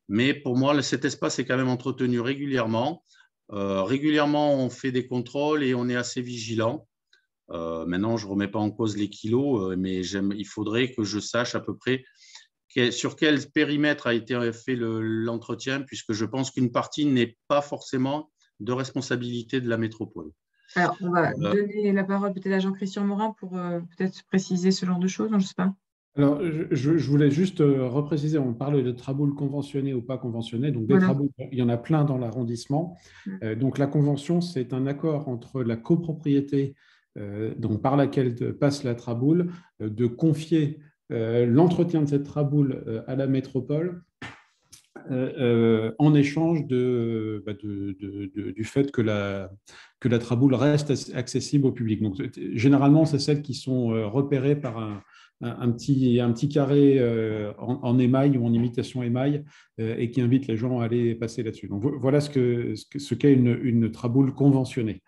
Mais pour moi, cet espace est quand même entretenu régulièrement. Régulièrement, on fait des contrôles et on est assez vigilant. Maintenant, je ne remets pas en cause les kilos, mais il faudrait que je sache à peu près sur quel périmètre a été fait l'entretien, puisque je pense qu'une partie n'est pas forcément de responsabilité de la métropole. Alors, on va donner la parole peut-être à Jean-Christian Morin pour peut-être préciser ce genre de choses, je ne sais pas. Alors, je voulais juste repréciser, on parle de traboules conventionnées ou pas conventionnées. Donc, des traboules, il y en a plein dans l'arrondissement. Donc, la convention, c'est un accord entre la copropriété donc par laquelle passe la Traboule, de confier l'entretien de cette Traboule à la métropole en échange du fait que la Traboule reste accessible au public. Donc, généralement, c'est celles qui sont repérées par un petit carré en émail ou en imitation émail et qui invite les gens à aller passer là-dessus. Donc, voilà ce qu'est une Traboule conventionnée.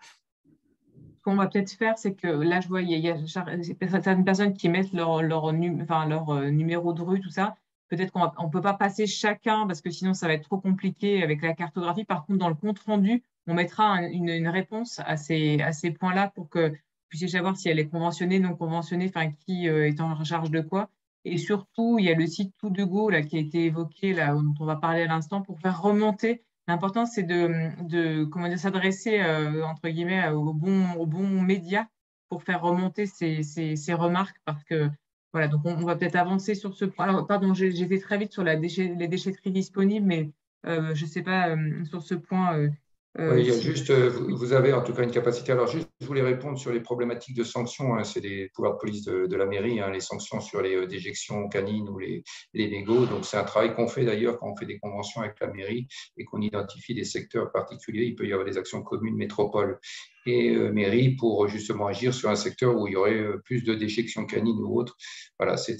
Ce qu'on va peut-être faire, c'est que là, je vois, il y a certaines personnes qui mettent leur numéro de rue, tout ça. Peut-être qu'on ne peut pas passer chacun parce que sinon, ça va être trop compliqué avec la cartographie. Par contre, dans le compte-rendu, on mettra une réponse à ces points-là pour que vous puissiez savoir si elle est conventionnée, non conventionnée, enfin, qui est en charge de quoi. Et surtout, il y a le site Tout de Go là, qui a été évoqué, là, dont on va parler à l'instant, pour faire remonter. L'important, c'est de s'adresser, entre guillemets, aux bons médias pour faire remonter ces remarques parce que voilà, donc on va peut-être avancer sur ce point. Alors, pardon, j'étais très vite sur les déchetteries disponibles, mais je ne sais pas sur ce point. Oui, il y a juste, vous avez en tout cas une capacité. Alors, juste, je voulais répondre sur les problématiques de sanctions. Hein, c'est des pouvoirs de police de la mairie, hein, les sanctions sur les déjections canines ou les mégots. Donc, c'est un travail qu'on fait d'ailleurs quand on fait des conventions avec la mairie et qu'on identifie des secteurs particuliers. Il peut y avoir des actions communes, métropole et mairie pour justement agir sur un secteur où il y aurait plus de déjections canines ou autres. Voilà, c'est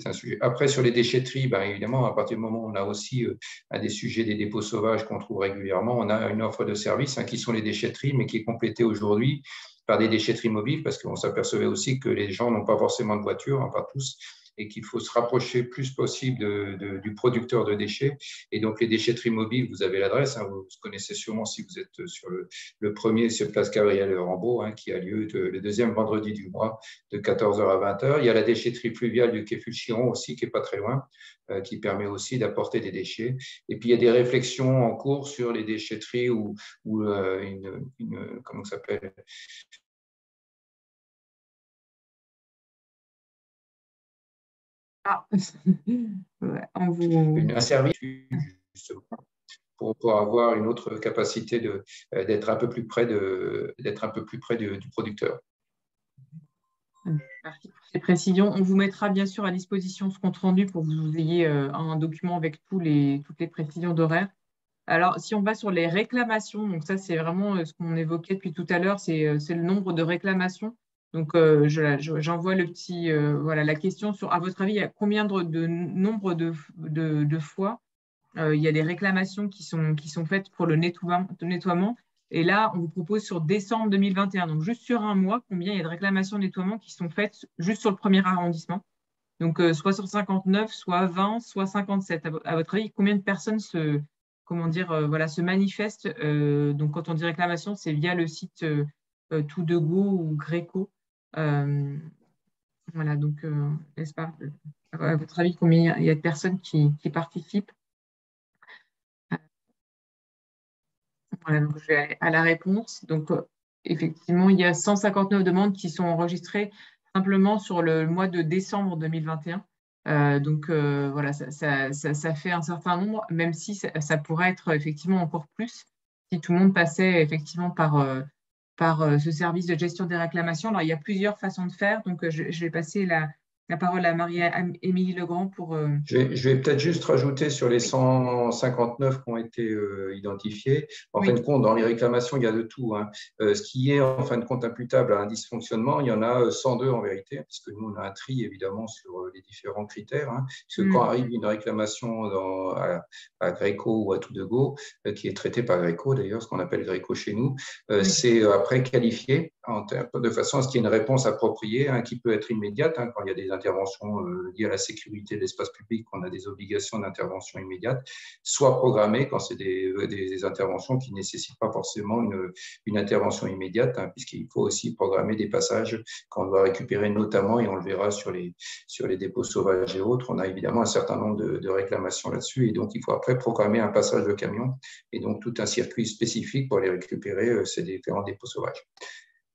un sujet. Après, sur les déchetteries, ben, évidemment, à partir du moment où on a aussi un des sujets des dépôts sauvages qu'on trouve régulièrement, on a une offre de services qui sont les déchetteries, mais qui est complétée aujourd'hui par des déchetteries mobiles, parce qu'on s'apercevait aussi que les gens n'ont pas forcément de voiture, pas tous, et qu'il faut se rapprocher plus possible du producteur de déchets. Et donc, les déchetteries mobiles, vous avez l'adresse, hein, vous connaissez sûrement si vous êtes sur le premier, sur Place Gabriel Rambaud, hein, qui a lieu le deuxième vendredi du mois, de 14h à 20h. Il y a la déchetterie fluviale du quai Fulchiron aussi, qui n'est pas très loin, qui permet aussi d'apporter des déchets. Et puis, il y a des réflexions en cours sur les déchetteries ou comment ça s'appelle ? Ah, un service justement, pour avoir une autre capacité d'être un peu plus près du producteur. Merci pour ces précisions. On vous mettra bien sûr à disposition ce compte rendu pour que vous ayez un document avec toutes les précisions d'horaire. Alors, si on va sur les réclamations, donc ça, c'est vraiment ce qu'on évoquait depuis tout à l'heure, c'est le nombre de réclamations. Donc, j'envoie voilà, la question sur, à votre avis, il y a combien de nombre de fois il y a des réclamations qui sont faites pour le nettoiement. Et là, on vous propose sur décembre 2021, donc juste sur un mois, combien il y a de réclamations de nettoiement qui sont faites juste sur le premier arrondissement. Donc, soit sur 59, soit 20, soit 57. À votre avis, combien de personnes se manifestent donc, quand on dit réclamation, c'est via le site Tout de Go ou Greco. Voilà, donc, n'est-ce pas, à votre avis, combien il y a de personnes qui participent? Voilà, donc je vais à la réponse. Donc, effectivement, il y a 159 demandes qui sont enregistrées simplement sur le mois de décembre 2021. Donc, voilà, ça fait un certain nombre, même si ça pourrait être effectivement encore plus si tout le monde passait effectivement par ce service de gestion des réclamations. Alors, il y a plusieurs façons de faire. Donc, je vais passer la parole à Marie-Émilie Legrand pour… Je vais peut-être juste rajouter sur les 159 qui ont été identifiés. En fin de compte, dans les réclamations, il y a de tout. Hein. Ce qui est en fin de compte imputable à un dysfonctionnement, il y en a 102 en vérité, puisque nous, on a un tri évidemment sur les différents critères. Hein, puisque quand arrive une réclamation à Greco ou à Tout de Go, qui est traitée par Greco d'ailleurs, ce qu'on appelle Greco chez nous, c'est après qualifié de façon à ce qu'il y ait une réponse appropriée, hein, qui peut être immédiate, hein, quand il y a des interventions liées à la sécurité de l'espace public, on a des obligations d'intervention immédiate, soit programmées quand c'est des interventions qui ne nécessitent pas forcément une intervention immédiate, hein, puisqu'il faut aussi programmer des passages qu'on doit récupérer notamment, et on le verra sur les dépôts sauvages et autres, on a évidemment un certain nombre de réclamations là-dessus, et donc il faut après programmer un passage de camion, et donc tout un circuit spécifique pour aller récupérer ces différents dépôts sauvages.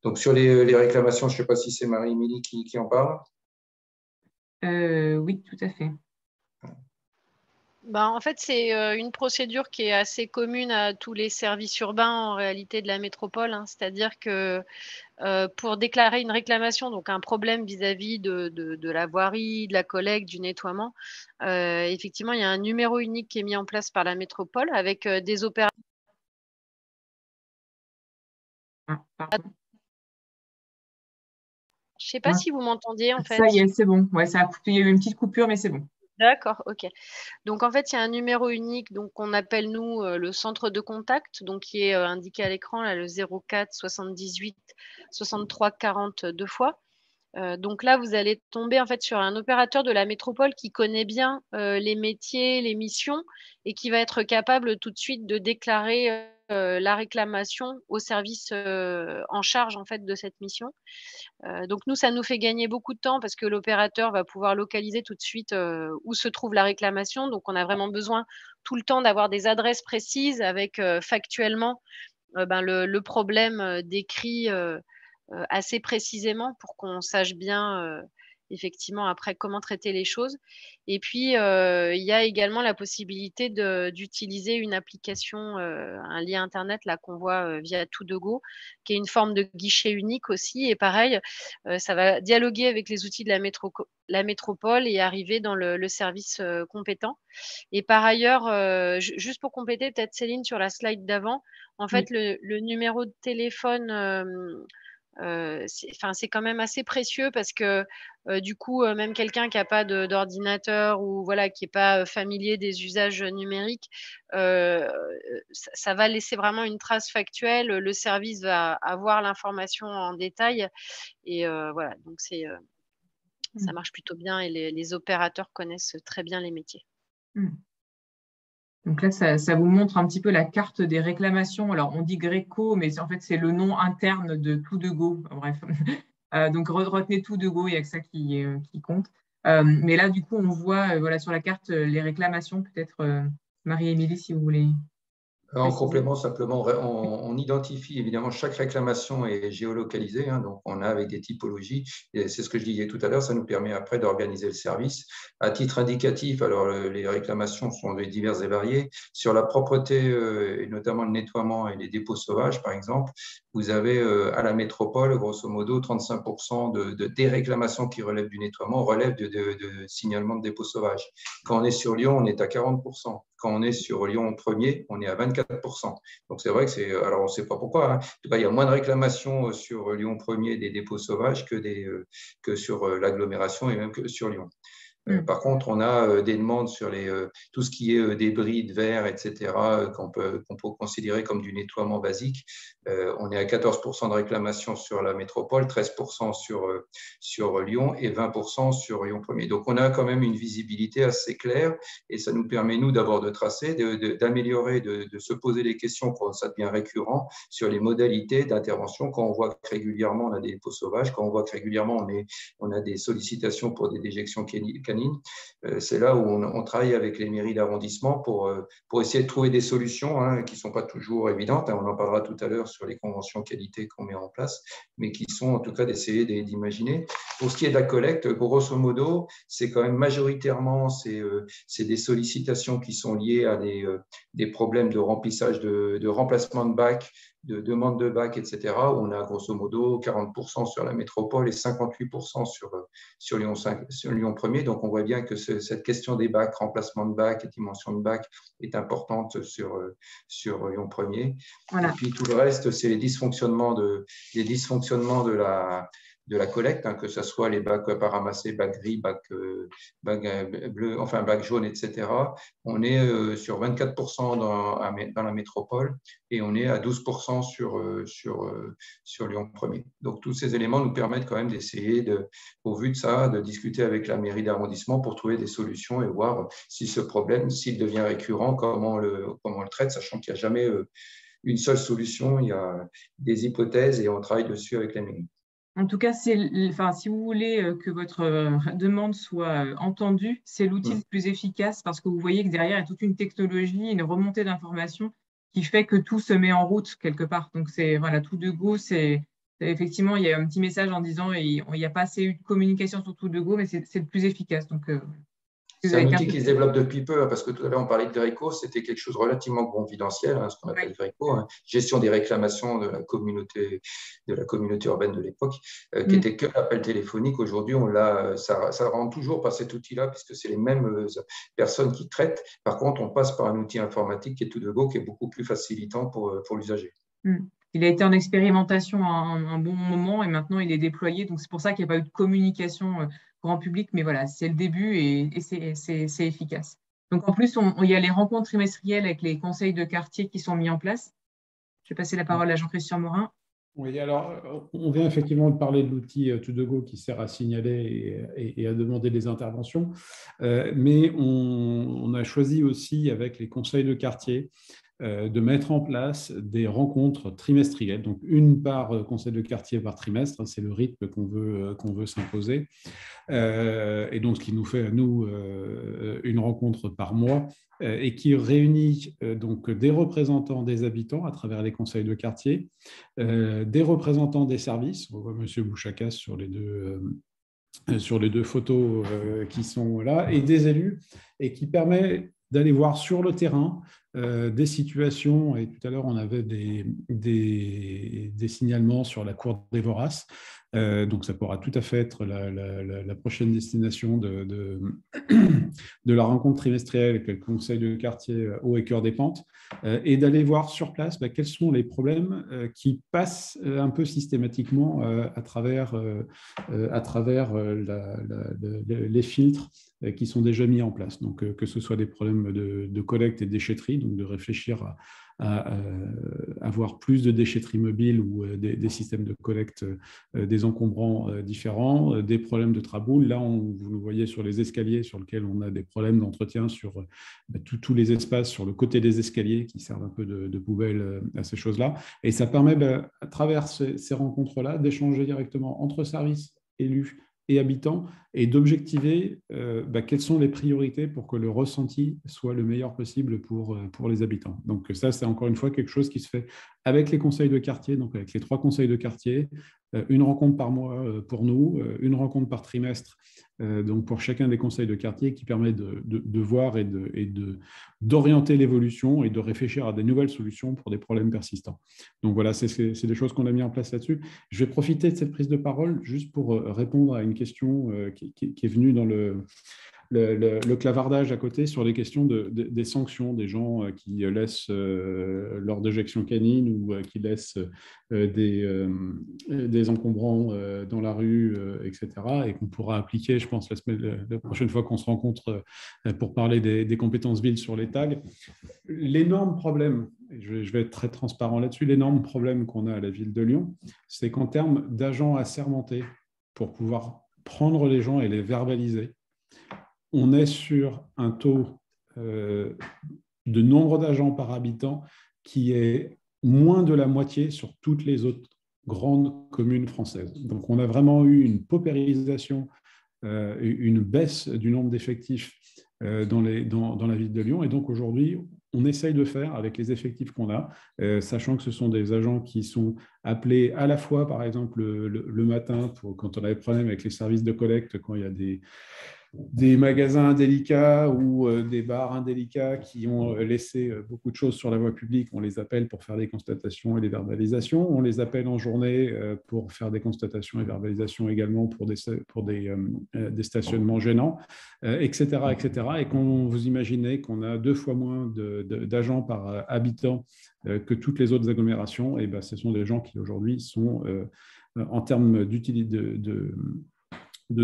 Donc, sur les réclamations, je ne sais pas si c'est Marie-Émilie qui en parle. Oui, tout à fait. En fait, c'est une procédure qui est assez commune à tous les services urbains en réalité de la métropole, hein. C'est-à-dire que pour déclarer une réclamation, donc un problème vis-à-vis de la voirie, de la collecte, du nettoiement, effectivement, il y a un numéro unique qui est mis en place par la métropole avec des opérateurs. Ah, pardon. Je ne sais pas si vous m'entendiez en fait. Ça y est, c'est bon. Ouais, il y a eu une petite coupure, mais c'est bon. D'accord, ok. Donc en fait, il y a un numéro unique, donc qu'on appelle nous le centre de contact, donc qui est indiqué à l'écran, là, le 04 78 63 40 deux fois. Donc là, vous allez tomber en fait sur un opérateur de la métropole qui connaît bien les métiers, les missions et qui va être capable tout de suite de déclarer la réclamation au service en charge en fait de cette mission. Donc nous, ça nous fait gagner beaucoup de temps parce que l'opérateur va pouvoir localiser tout de suite où se trouve la réclamation. Donc on a vraiment besoin tout le temps d'avoir des adresses précises avec factuellement le problème décrit assez précisément pour qu'on sache bien effectivement après comment traiter les choses. Et puis, il y a également la possibilité d'utiliser une application, un lien Internet là qu'on voit via Tout2Go, qui est une forme de guichet unique aussi. Et pareil, ça va dialoguer avec les outils de la métropole et arriver dans le service compétent. Et par ailleurs, juste pour compléter, peut-être Céline, sur la slide d'avant, en fait, le numéro de téléphone, c'est quand même assez précieux parce que du coup, même quelqu'un qui n'a pas d'ordinateur ou voilà, qui n'est pas familier des usages numériques, ça va laisser vraiment une trace factuelle. Le service va avoir l'information en détail et voilà, donc ça marche plutôt bien et les opérateurs connaissent très bien les métiers. Donc là, ça vous montre un petit peu la carte des réclamations. Alors, on dit Greco, mais en fait, c'est le nom interne de Tout2Go. Bref, donc retenez Tout2Go, il n'y a que ça qui compte. Mais là, du coup, on voit voilà, sur la carte les réclamations. Peut-être, Marie-Émilie, si vous voulez. En complément, simplement, on identifie évidemment chaque réclamation est géolocalisée, hein, donc on a avec des typologies, et c'est ce que je disais tout à l'heure, ça nous permet après d'organiser le service. À titre indicatif, alors les réclamations sont diverses et variées. Sur la propreté, et notamment le nettoiement et les dépôts sauvages, par exemple, vous avez à la métropole, grosso modo, 35% des réclamations qui relèvent du nettoiement relèvent de signalement de dépôts sauvages. Quand on est sur Lyon, on est à 40%. Quand on est sur Lyon 1er, on est à 24%. Donc c'est vrai que c'est. Alors on ne sait pas pourquoi. Hein. En tout cas, il y a moins de réclamations sur Lyon 1er des dépôts sauvages que sur l'agglomération et même que sur Lyon. Par contre, on a des demandes sur tout ce qui est débris de verre, etc., qu'on peut considérer comme du nettoiement basique. On est à 14% de réclamations sur la métropole, 13% sur Lyon et 20% sur Lyon 1er. Donc, on a quand même une visibilité assez claire et ça nous permet, nous, d'abord de tracer, d'améliorer, de se poser des questions quand ça devient récurrent sur les modalités d'intervention. Quand on voit que régulièrement, on a des dépôts sauvages, quand on voit que régulièrement, on a des sollicitations pour des déjections canines, c'est là où on travaille avec les mairies d'arrondissement pour essayer de trouver des solutions qui ne sont pas toujours évidentes. On en parlera tout à l'heure sur les conventions qualité qu'on met en place, mais qui sont en tout cas d'essayer d'imaginer. Pour ce qui est de la collecte, grosso modo, c'est quand même majoritairement c'est des sollicitations qui sont liées à des problèmes de remplissage, de remplacement de bacs, de demande de bac, etc., où on a grosso modo 40% sur la métropole et 58% sur Lyon 1er. Donc, on voit bien que cette question des bacs, remplacement de bac et dimension de bac est importante sur Lyon 1er. Voilà. Et puis, tout le reste, c'est les dysfonctionnements de la collecte, que ce soit les bacs à ramasser, bacs gris, bacs bleus, enfin bacs jaunes, etc. On est sur 24% dans la métropole et on est à 12% sur Lyon 1er. Donc, tous ces éléments nous permettent quand même d'essayer, au vu de ça, de discuter avec la mairie d'arrondissement pour trouver des solutions et voir si ce problème, s'il devient récurrent, comment on le traite, sachant qu'il n'y a jamais une seule solution, il y a des hypothèses et on travaille dessus avec la mairie. En tout cas, si vous voulez que votre demande soit entendue, c'est l'outil le plus efficace parce que vous voyez que derrière, il y a toute une technologie, une remontée d'informations qui fait que tout se met en route quelque part. Donc, c'est voilà, Tout2Go, effectivement, il y a un petit message en disant il n'y a pas assez eu de communication sur Tout2Go, mais c'est le plus efficace. Donc, C'est un outil qui se développe depuis peu, parce que tout à l'heure on parlait de Verico, c'était quelque chose de relativement confidentiel, ce qu'on appelle Verico, gestion des réclamations de la communauté urbaine de l'époque, qui était que l'appel téléphonique. Aujourd'hui, ça rend toujours par cet outil-là, puisque c'est les mêmes personnes qui traitent. Par contre, on passe par un outil informatique qui est To2Go, qui est beaucoup plus facilitant pour l'usager. Il a été en expérimentation un bon moment et maintenant il est déployé. Donc, c'est pour ça qu'il n'y a pas eu de communication grand public. Mais voilà, c'est le début et c'est efficace. Donc, en plus, il y a les rencontres trimestrielles avec les conseils de quartier qui sont mis en place. Je vais passer la parole à Jean-Christian Morin. Oui, alors, on vient effectivement de parler de l'outil To2Go qui sert à signaler et à demander des interventions. Mais on a choisi aussi avec les conseils de quartier de mettre en place des rencontres trimestrielles. Donc, une par conseil de quartier par trimestre, c'est le rythme qu'on veut s'imposer. Et donc, ce qui nous fait à nous une rencontre par mois et qui réunit donc des représentants des habitants à travers les conseils de quartier, des représentants des services, on voit M. Bouchakas sur les deux photos qui sont là, et des élus, et qui permet d'aller voir sur le terrain des situations, et tout à l'heure on avait des signalements sur la cour des Voraces, donc ça pourra tout à fait être la prochaine destination de la rencontre trimestrielle avec le conseil de quartier Haut et Cœur des Pentes, et d'aller voir sur place quels sont les problèmes qui passent un peu systématiquement à travers les filtres qui sont déjà mis en place. Donc, que ce soit des problèmes de collecte et de déchetterie, donc de réfléchir à avoir plus de déchetterie mobile ou des systèmes de collecte des encombrants différents, des problèmes de traboules. Là, vous nous voyez sur les escaliers sur lesquels on a des problèmes d'entretien sur tous les espaces sur le côté des escaliers qui servent un peu de poubelle à ces choses-là. Et ça permet, à travers ces rencontres-là, d'échanger directement entre services, élus et habitants, et d'objectiver quelles sont les priorités pour que le ressenti soit le meilleur possible pour les habitants. Donc ça, c'est encore une fois quelque chose qui se fait avec les conseils de quartier, donc avec les 3 conseils de quartier, une rencontre par mois pour nous, une rencontre par trimestre donc pour chacun des conseils de quartier, qui permet de voir et d'orienter l'évolution et de réfléchir à des nouvelles solutions pour des problèmes persistants. Donc voilà, c'est des choses qu'on a mis en place là-dessus. Je vais profiter de cette prise de parole juste pour répondre à une question qui est venue dans le clavardage à côté sur les questions des sanctions, des gens qui laissent leur déjection canine ou qui laissent des encombrants dans la rue, etc. et qu'on pourra appliquer, je pense, la prochaine fois qu'on se rencontre pour parler des compétences villes sur les tags. L'énorme problème, et je vais être très transparent là-dessus, l'énorme problème qu'on a à la ville de Lyon, c'est qu'en termes d'agents assermentés pour pouvoir prendre les gens et les verbaliser, on est sur un taux de nombre d'agents par habitant qui est moins de la moitié sur toutes les autres grandes communes françaises. Donc, on a vraiment eu une paupérisation, une baisse du nombre d'effectifs dans la ville de Lyon. Et donc, aujourd'hui, on essaye de faire avec les effectifs qu'on a, sachant que ce sont des agents qui sont appelés à la fois, par exemple, le matin, quand on a des problèmes avec les services de collecte, quand il y a des magasins indélicats ou des bars indélicats qui ont laissé beaucoup de choses sur la voie publique, on les appelle pour faire des constatations et des verbalisations. On les appelle en journée pour faire des constatations et verbalisations également pour des stationnements gênants, etc., etc. Et quand vous imaginez qu'on a 2 fois moins d'agents par habitant que toutes les autres agglomérations, et ce sont des gens qui aujourd'hui sont, en termes de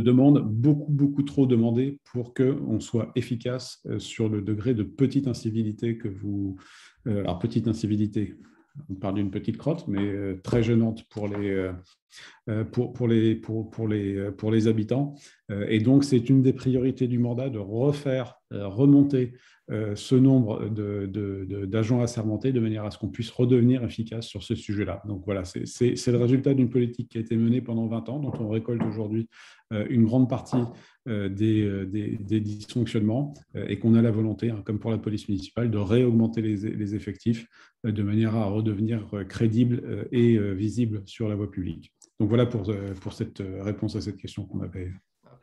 demande, beaucoup trop demandé pour qu'on soit efficace sur le degré de petite incivilité que vous... alors, petite incivilité, on parle d'une petite crotte, mais très gênante pour les habitants. Et donc, c'est une des priorités du mandat de remonter ce nombre d'agents assermentés de manière à ce qu'on puisse redevenir efficace sur ce sujet-là. Donc voilà, c'est le résultat d'une politique qui a été menée pendant 20 ans, dont on récolte aujourd'hui une grande partie des dysfonctionnements et qu'on a la volonté, comme pour la police municipale, de réaugmenter les effectifs de manière à redevenir crédible et visible sur la voie publique. Donc voilà pour cette réponse à cette question qu'on avait.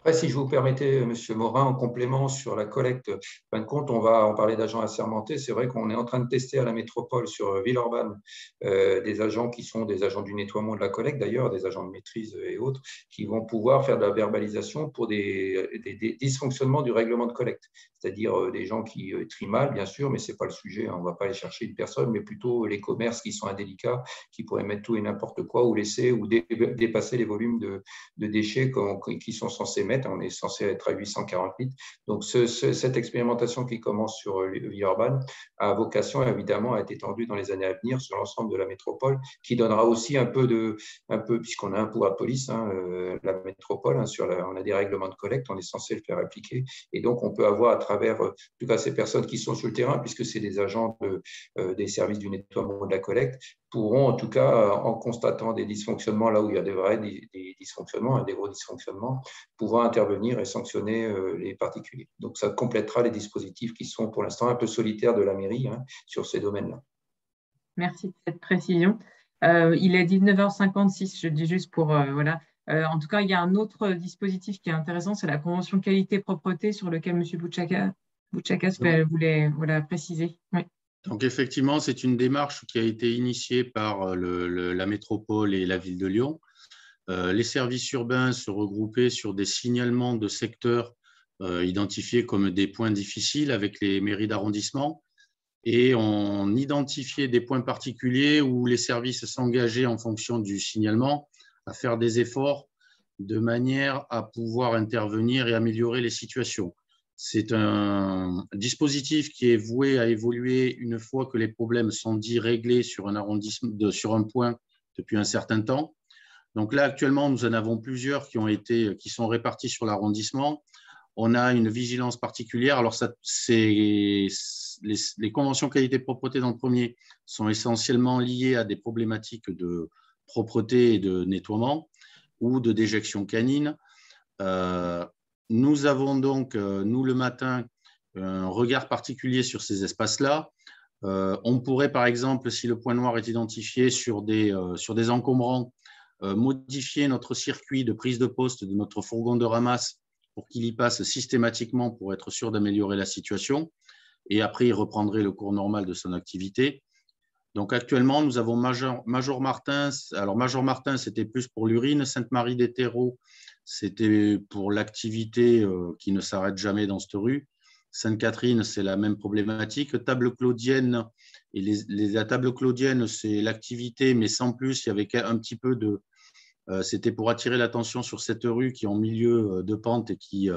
Après, si je vous permettais, M. Morin, en complément sur la collecte, en fin de compte, on parlait d'agents assermentés. C'est vrai qu'on est en train de tester à la métropole sur Villeurbanne des agents qui sont des agents du nettoiement de la collecte, d'ailleurs, des agents de maîtrise et autres, qui vont pouvoir faire de la verbalisation pour des dysfonctionnements du règlement de collecte. C'est-à-dire des gens qui trient mal, bien sûr, mais ce n'est pas le sujet. On ne va pas aller chercher une personne, mais plutôt les commerces qui sont indélicats, qui pourraient mettre tout et n'importe quoi ou laisser ou dépasser les volumes de déchets qui sont censés mettre. On est censé être à 840 litres. Donc, cette expérimentation qui commence sur Villeurbanne a vocation, évidemment, à être étendue dans les années à venir sur l'ensemble de la métropole, qui donnera aussi puisqu'on a un pouvoir de police, la métropole, on a des règlements de collecte, on est censé le faire appliquer. Et donc, on peut avoir à travers, en tout cas, ces personnes qui sont sur le terrain, puisque c'est des agents des services du nettoiement de la collecte, pourront, en tout cas, en constatant des dysfonctionnements là où il y a des dysfonctionnements et des gros dysfonctionnements, pouvoir intervenir et sanctionner les particuliers. Donc, ça complétera les dispositifs qui sont pour l'instant un peu solitaires de la mairie sur ces domaines-là. Merci de cette précision. Il est 19h56, je dis juste pour… voilà. En tout cas, il y a un autre dispositif qui est intéressant, c'est la convention qualité-propreté sur lequel M. Bouchakas voulait préciser. Oui. Donc, effectivement, c'est une démarche qui a été initiée par la métropole et la ville de Lyon. Les services urbains se regroupaient sur des signalements de secteurs identifiés comme des points difficiles avec les mairies d'arrondissement et on identifiait des points particuliers où les services s'engageaient en fonction du signalement à faire des efforts de manière à pouvoir intervenir et améliorer les situations. C'est un dispositif qui est voué à évoluer une fois que les problèmes sont dits réglés sur un arrondissement, sur un point depuis un certain temps. Donc là, actuellement, nous en avons plusieurs qui sont répartis sur l'arrondissement. On a une vigilance particulière. Alors, les conventions qualité-propreté dans le premier sont essentiellement liées à des problématiques de propreté et de nettoiement ou de déjection canine. Nous avons donc, nous, le matin, un regard particulier sur ces espaces-là. On pourrait, par exemple, si le point noir est identifié sur des encombrants, modifier notre circuit de prise de poste de notre fourgon de ramasse pour qu'il y passe systématiquement pour être sûr d'améliorer la situation. Et après, il reprendrait le cours normal de son activité. Donc, actuellement, nous avons Major Martin. Alors, Major Martin, c'était plus pour l'urine. Sainte-Marie des Terreaux, c'était pour l'activité qui ne s'arrête jamais dans cette rue. Sainte-Catherine, c'est la même problématique. Table Claudienne, et la table Claudienne, c'est l'activité, mais sans plus, il y avait un petit peu de… c'était pour attirer l'attention sur cette rue qui est en milieu de pente et qui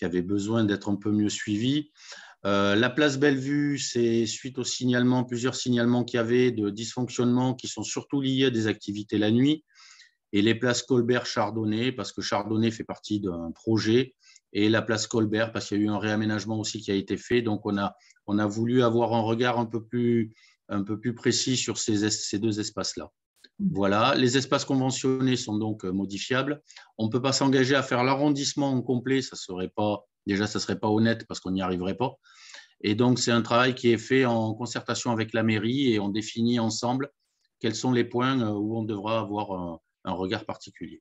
avait besoin d'être un peu mieux suivie. La place Bellevue, c'est suite aux signalements, plusieurs signalements qu'il y avait de dysfonctionnements qui sont surtout liés à des activités la nuit. Et les places Colbert-Chardonnay, parce que Chardonnay fait partie d'un projet, et la place Colbert, parce qu'il y a eu un réaménagement aussi qui a été fait. Donc, on a voulu avoir un regard un peu plus précis sur ces deux espaces-là. Voilà, les espaces conventionnés sont donc modifiables. On ne peut pas s'engager à faire l'arrondissement complet, ça serait pas honnête parce qu'on n'y arriverait pas. Et donc, c'est un travail qui est fait en concertation avec la mairie et on définit ensemble quels sont les points où on devra avoir un regard particulier.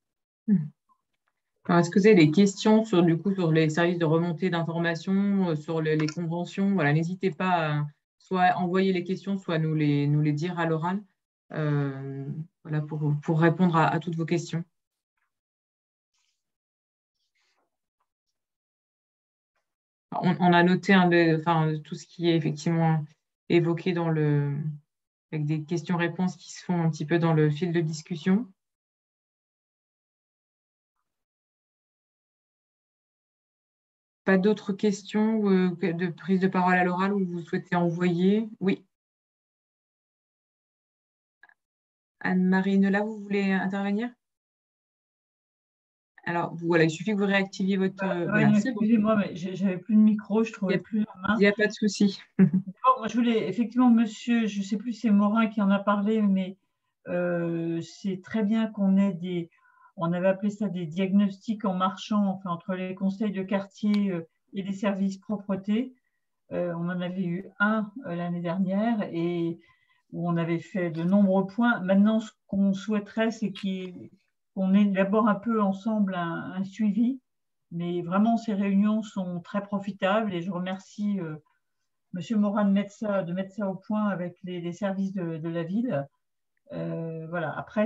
Est-ce que vous avez des questions sur les services de remontée d'informations, sur les conventions? Voilà, n'hésitez pas à soit envoyer les questions, soit nous les dire à l'oral. Voilà, pour répondre à toutes vos questions. On a noté tout ce qui est effectivement évoqué avec des questions-réponses qui se font un petit peu dans le fil de discussion. Pas d'autres questions de prise de parole à l'oral où vous souhaitez envoyer? Oui. Anne-Marie Nela, vous voulez intervenir? Alors, voilà, il suffit que vous réactiviez votre… voilà, excusez-moi, mais je n'avais plus de micro, je ne trouvais plus la main. Il n'y a pas de souci. Moi, je voulais, effectivement, monsieur, je ne sais plus si c'est Morin qui en a parlé, mais c'est très bien qu'on ait on avait appelé ça des diagnostics en marchant, enfin, entre les conseils de quartier et les services propreté. On en avait eu un l'année dernière et où on avait fait de nombreux points. Maintenant, ce qu'on souhaiterait, c'est qu'on ait d'abord un peu ensemble un suivi Mais vraiment, ces réunions sont très profitables et je remercie M. Morin de mettre ça au point avec les services de la ville. Voilà. Après,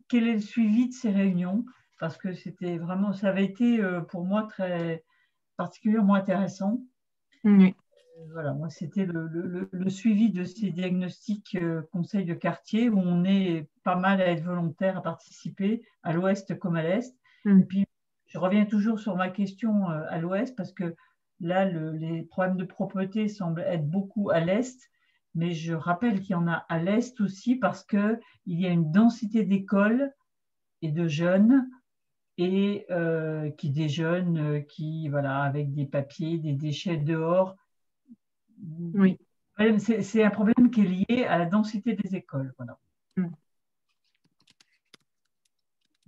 quel est le suivi de ces réunions? Parce que c'était vraiment, ça avait été pour moi très particulièrement intéressant. Oui. Voilà, moi, c'était le suivi de ces diagnostics conseils de quartier où on est pas mal à être volontaire, à participer, à l'ouest comme à l'est. Et puis, je reviens toujours sur ma question à l'ouest parce que là, les problèmes de propreté semblent être beaucoup à l'est, mais je rappelle qu'il y en a à l'est aussi parce qu'il y a une densité d'écoles et de jeunes et qui déjeunent, voilà, avec des papiers, des déchets dehors. Oui. C'est un problème qui est lié à la densité des écoles, voilà.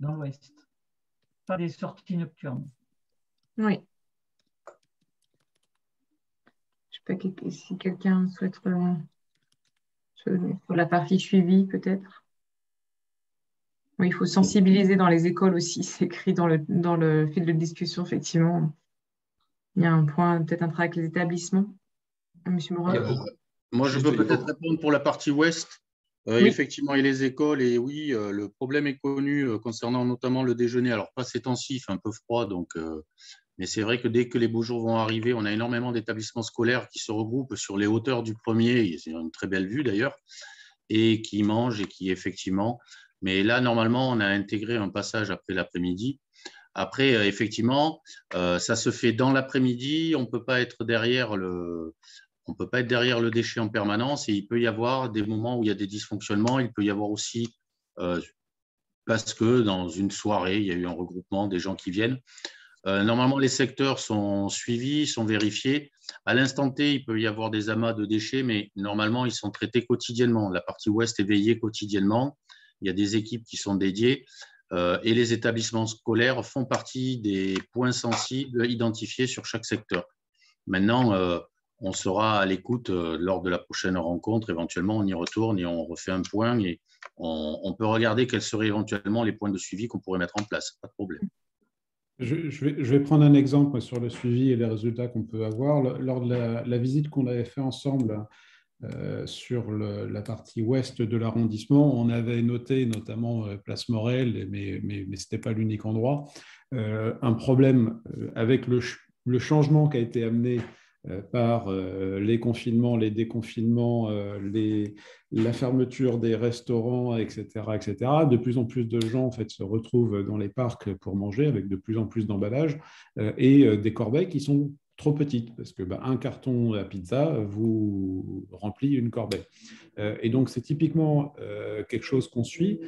Dans l'Ouest. Pas des sorties nocturnes. Oui. Je ne sais pas si quelqu'un souhaite sur la partie suivie, peut-être. Oui, il faut sensibiliser dans les écoles aussi. C'est écrit dans le fil de discussion, effectivement. Il y a un point, peut-être un travail avec les établissements. Monsieur Morin. Moi, je peux peut-être répondre pour la partie ouest. Oui. Effectivement, et les écoles, et oui, le problème est connu concernant notamment le déjeuner. Alors, pas ces temps-ci, il fait un peu froid, donc, mais c'est vrai que dès que les beaux jours vont arriver, on a énormément d'établissements scolaires qui se regroupent sur les hauteurs du premier, c'est une très belle vue d'ailleurs, et qui mangent et qui effectivement… Mais là, normalement, on a intégré un passage après l'après-midi. Après, effectivement, ça se fait dans l'après-midi, on ne peut pas être derrière le déchet en permanence et il peut y avoir des moments où il y a des dysfonctionnements. Il peut y avoir aussi, parce que dans une soirée, il y a eu un regroupement des gens qui viennent. Normalement, les secteurs sont suivis, sont vérifiés. À l'instant T, il peut y avoir des amas de déchets, mais normalement, ils sont traités quotidiennement. La partie ouest est veillée quotidiennement. Il y a des équipes qui sont dédiées. Et les établissements scolaires font partie des points sensibles identifiés sur chaque secteur. Maintenant, on sera à l'écoute lors de la prochaine rencontre. Éventuellement, on y retourne et on refait un point et on peut regarder quels seraient éventuellement les points de suivi qu'on pourrait mettre en place. Pas de problème. Je vais prendre un exemple sur le suivi et les résultats qu'on peut avoir. Lors de la visite qu'on avait fait ensemble sur la partie ouest de l'arrondissement, on avait noté notamment Place Morel, mais ce n'était pas l'unique endroit, un problème avec le changement qui a été amené par les confinements, les déconfinements, la fermeture des restaurants, etc., etc. De plus en plus de gens en fait, se retrouvent dans les parcs pour manger avec de plus en plus d'emballages et des corbeilles qui sont trop petites, parce que un carton à pizza vous remplit une corbeille. Et donc, c'est typiquement quelque chose qu'on suit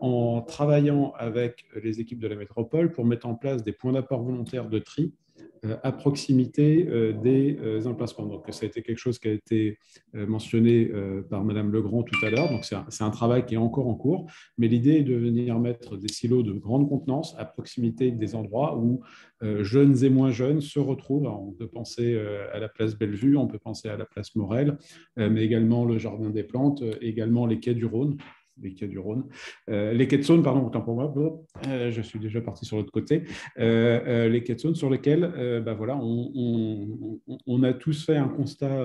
en travaillant avec les équipes de la métropole pour mettre en place des points d'apport volontaires de tri à proximité des emplacements. Donc, ça a été quelque chose qui a été mentionné par Madame Legrand tout à l'heure. Donc, c'est un travail qui est encore en cours, mais l'idée est de venir mettre des silos de grande contenance à proximité des endroits où jeunes et moins jeunes se retrouvent. Alors, on peut penser à la place Bellevue, on peut penser à la place Morel, mais également le Jardin des Plantes, également les quais du Rhône. Les quais de Saône, pardon, autant pour moi, je suis déjà parti sur l'autre côté, les quais de Saône sur lesquels voilà, on a tous fait un constat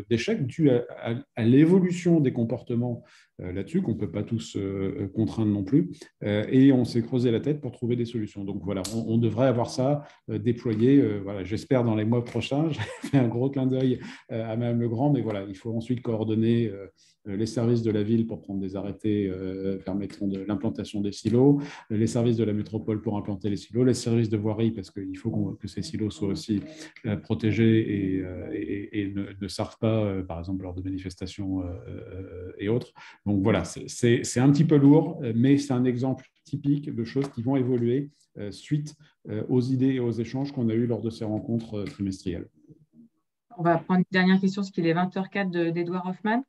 d'échec dû à l'évolution des comportements là-dessus, qu'on ne peut pas tous contraindre non plus, et on s'est creusé la tête pour trouver des solutions. Donc voilà, on devrait avoir ça déployé, voilà, j'espère dans les mois prochains. J'ai fait un gros clin d'œil à Mme Legrand, mais voilà, il faut ensuite coordonner les services de la ville pour prendre des arrêtés permettant de l'implantation des silos, les services de la métropole pour implanter les silos, les services de voirie, parce qu'il faut que ces silos soient aussi protégés et ne servent pas, par exemple, lors de manifestations et autres. Donc voilà, c'est un petit peu lourd, mais c'est un exemple typique de choses qui vont évoluer suite aux idées et aux échanges qu'on a eus lors de ces rencontres trimestrielles. On va prendre une dernière question, ce qu'il est 20h04 d'Edouard Hoffman.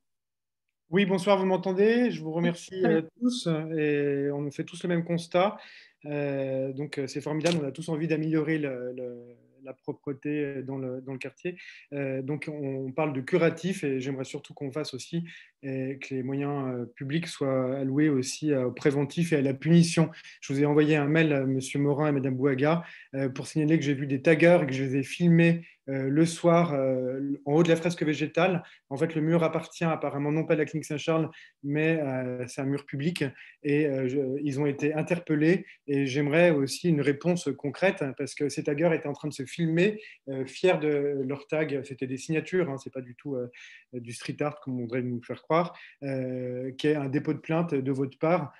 Oui, bonsoir, vous m'entendez? Je vous remercie tous et on fait tous le même constat. Donc c'est formidable, on a tous envie d'améliorer la propreté dans le quartier. Donc, on parle de curatif et j'aimerais surtout qu'on fasse aussi et que les moyens publics soient alloués aussi au préventif et à la punition. Je vous ai envoyé un mail à M. Morin et Mme Bouaga pour signaler que j'ai vu des taggers et que je les ai filmés le soir en haut de la fresque végétale. En fait, le mur appartient apparemment non pas à la clinique Saint-Charles, mais c'est un mur public et ils ont été interpellés et j'aimerais aussi une réponse concrète parce que ces taggers étaient en train de se filmer fiers de leur tag. C'était des signatures, hein, c'est pas du tout du street art comme on voudrait nous faire croire, qui est un dépôt de plainte de votre part.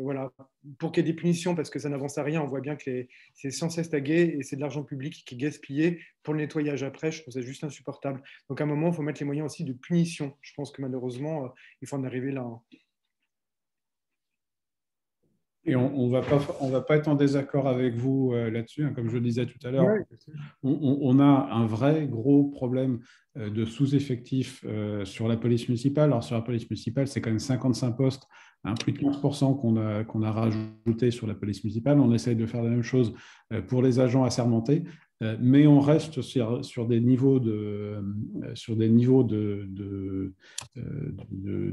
Voilà, pour qu'il y ait des punitions, parce que ça n'avance à rien, on voit bien que c'est sans cesse tagué et c'est de l'argent public qui est gaspillé pour le nettoyage après. Je trouve ça juste insupportable. Donc à un moment, il faut mettre les moyens aussi de punition. Je pense que malheureusement, il faut en arriver là. Et on va pas être en désaccord avec vous là-dessus, hein. Comme je le disais tout à l'heure, Ouais. on a un vrai gros problème de sous-effectif sur la police municipale. Alors sur la police municipale, c'est quand même 55 postes, hein, plus de 15% qu'on a rajouté sur la police municipale. On essaye de faire la même chose pour les agents assermentés. Mais on reste sur des niveaux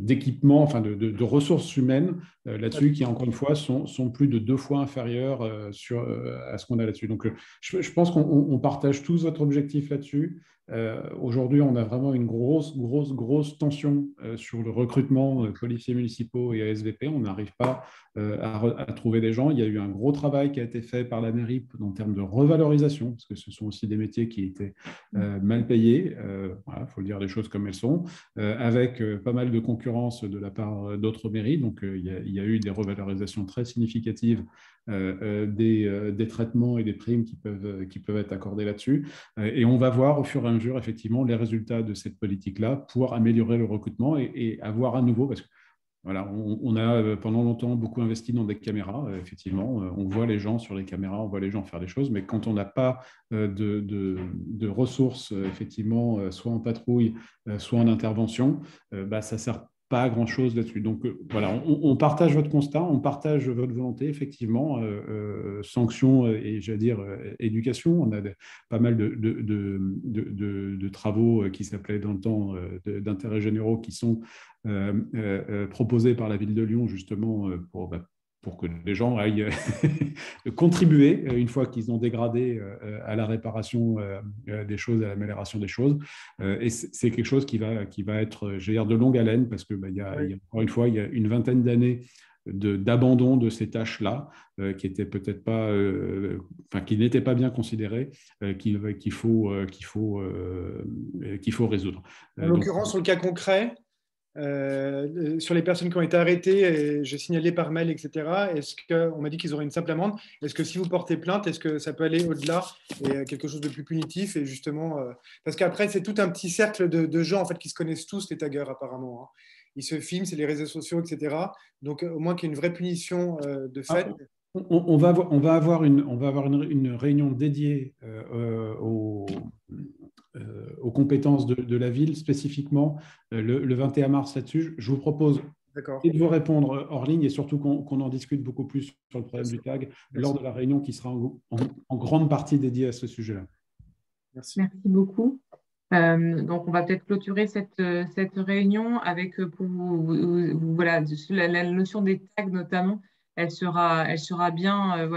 d'équipement, enfin de ressources humaines là-dessus, qui encore une fois sont plus de 2 fois inférieurs à ce qu'on a là-dessus. Donc je pense qu'on partage tous votre objectif là-dessus. Aujourd'hui, on a vraiment une grosse tension sur le recrutement policiers municipaux et ASVP. On n'arrive pas à trouver des gens. Il y a eu un gros travail qui a été fait par la mairie en termes de revalorisation, parce que ce sont aussi des métiers qui étaient mal payés. Voilà, faut le dire les choses comme elles sont, avec pas mal de concurrence de la part d'autres mairies. Donc, il y a eu des revalorisations très significatives des traitements et des primes qui peuvent être accordés là-dessus. Et on va voir au fur et à mesure, effectivement, les résultats de cette politique-là pour améliorer le recrutement et avoir à nouveau, parce que voilà, on a pendant longtemps beaucoup investi dans des caméras, effectivement. On voit les gens sur les caméras, on voit les gens faire des choses, mais quand on n'a pas de ressources, effectivement, soit en patrouille, soit en intervention, ça ne sert pas à grand-chose là-dessus. Donc voilà, on partage votre constat, on partage votre volonté, effectivement, sanctions et, j'allais dire, éducation. On a pas mal de travaux qui s'appelaient dans le temps d'intérêt généraux qui sont proposés par la ville de Lyon, justement, pour que les gens aillent contribuer, une fois qu'ils ont dégradé, à la réparation des choses, à l'amélioration des choses. Et c'est quelque chose qui va être, je vais dire, de longue haleine, parce que encore une fois, il y a une vingtaine d'années d'abandon de ces tâches-là, qui étaient peut-être pas, qui n'étaient pas bien considérées, qu'il faut résoudre. En l'occurrence, sur le cas concret, sur les personnes qui ont été arrêtées, j'ai signalé par mail, etc. On m'a dit qu'ils auraient une simple amende. Est-ce que si vous portez plainte, est-ce que ça peut aller au-delà et quelque chose de plus punitif et justement, parce qu'après, c'est tout un petit cercle de gens en fait, qui se connaissent tous, les taggers, apparemment. Hein. Ils se filment, c'est les réseaux sociaux, etc. Donc, au moins qu'il y ait une vraie punition de fait. On va avoir une réunion dédiée aux compétences de la ville, spécifiquement le 21 mars là-dessus. Je vous propose de vous répondre hors ligne et surtout qu'on en discute beaucoup plus sur le problème du tag lors de la réunion qui sera en grande partie dédiée à ce sujet-là. Merci. Merci beaucoup. Donc, on va peut-être clôturer cette réunion avec, pour vous voilà, la notion des tags notamment, elle sera bien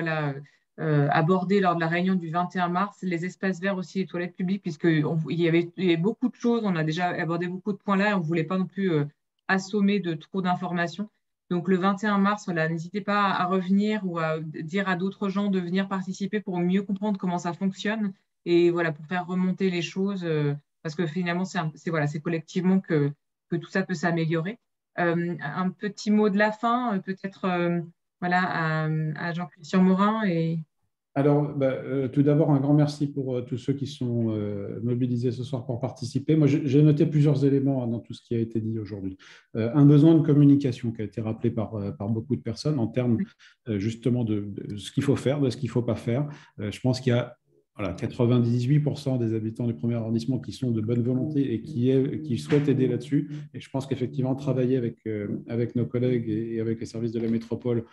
abordée lors de la réunion du 21 mars. Les espaces verts aussi, les toilettes publiques, puisqu'il y avait beaucoup de choses, on a déjà abordé beaucoup de points là, et on ne voulait pas non plus assommer de trop d'informations. Donc, le 21 mars, voilà, n'hésitez pas à revenir ou à dire à d'autres gens de venir participer pour mieux comprendre comment ça fonctionne et voilà, pour faire remonter les choses, parce que finalement, c'est collectivement que tout ça peut s'améliorer. Un petit mot de la fin, peut-être à Jean-Christian Morin. Alors, tout d'abord, un grand merci pour tous ceux qui sont mobilisés ce soir pour participer. Moi, j'ai noté plusieurs éléments dans tout ce qui a été dit aujourd'hui. Un besoin de communication qui a été rappelé par beaucoup de personnes en termes justement de ce qu'il faut faire, de ce qu'il ne faut pas faire. Je pense qu'il y a voilà, 98% des habitants du premier arrondissement qui sont de bonne volonté et qui souhaitent aider là-dessus. Et je pense qu'effectivement, travailler avec nos collègues et avec les services de la métropole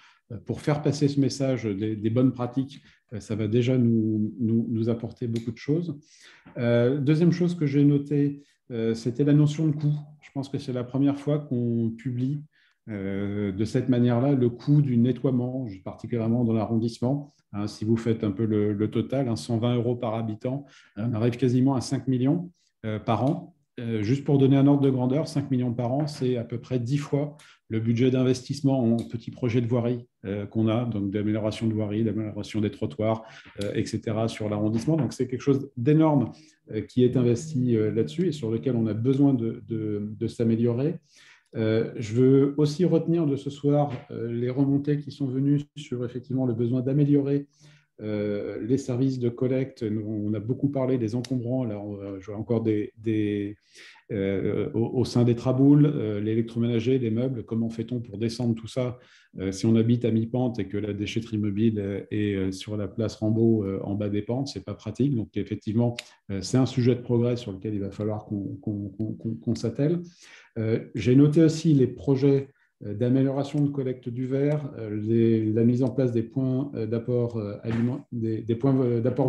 pour faire passer ce message des bonnes pratiques, ça va déjà nous apporter beaucoup de choses. Deuxième chose que j'ai notée, c'était la notion de coût. Je pense que c'est la première fois qu'on publie de cette manière-là le coût du nettoiement, particulièrement dans l'arrondissement. Si vous faites un peu le total, 120 € par habitant, on arrive quasiment à 5 millions par an. Juste pour donner un ordre de grandeur, 5 millions par an, c'est à peu près 10 fois le budget d'investissement en petits projets de voirie qu'on a, donc d'amélioration de voirie, d'amélioration des trottoirs, etc. sur l'arrondissement. Donc c'est quelque chose d'énorme qui est investi là-dessus et sur lequel on a besoin de s'améliorer. Je veux aussi retenir de ce soir les remontées qui sont venues sur effectivement le besoin d'améliorer les services de collecte. On a beaucoup parlé des encombrants. Là, je vois encore au sein des traboules, l'électroménager, les meubles. Comment fait-on pour descendre tout ça si on habite à mi-pente et que la déchetterie mobile est sur la place Rambaud en bas des pentes? Ce n'est pas pratique. Donc, effectivement, c'est un sujet de progrès sur lequel il va falloir qu'on s'attelle. J'ai noté aussi les projets d'amélioration de collecte du verre, la mise en place des points d'apport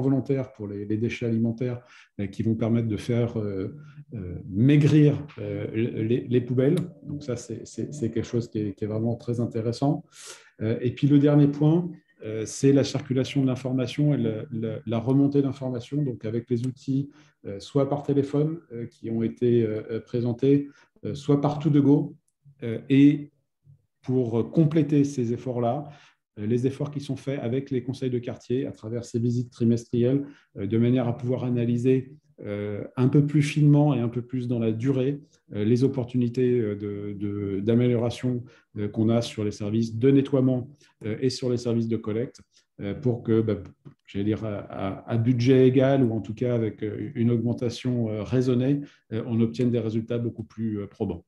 volontaires pour les déchets alimentaires qui vont permettre de faire maigrir les poubelles. Donc ça, c'est quelque chose qui est vraiment très intéressant. Et puis le dernier point, c'est la circulation de l'information et la remontée d'informations, donc avec les outils, soit par téléphone qui ont été présentés, soit par To2Go, et pour compléter ces efforts-là, les efforts qui sont faits avec les conseils de quartier à travers ces visites trimestrielles, de manière à pouvoir analyser un peu plus finement et un peu plus dans la durée les opportunités d'amélioration qu'on a sur les services de nettoiement et sur les services de collecte, pour que, j'allais dire, à budget égal, ou en tout cas avec une augmentation raisonnée, on obtienne des résultats beaucoup plus probants.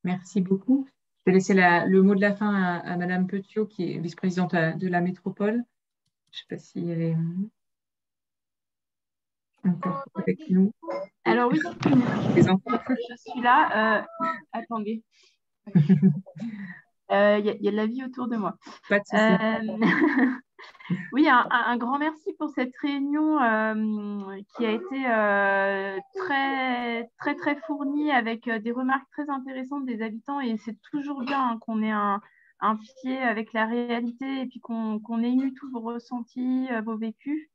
Merci beaucoup. Je vais laisser le mot de la fin à Madame Petiot, qui est vice-présidente de la métropole. Je ne sais pas si elle est encore avec nous. Alors oui, je suis là. Attendez. Il y a de la vie autour de moi. Pas de souci. Oui, un grand merci pour cette réunion qui a été très, très fournie, avec des remarques très intéressantes des habitants, et c'est toujours bien qu'on ait un pied avec la réalité et puis qu'on ait eu tous vos ressentis, vos vécus.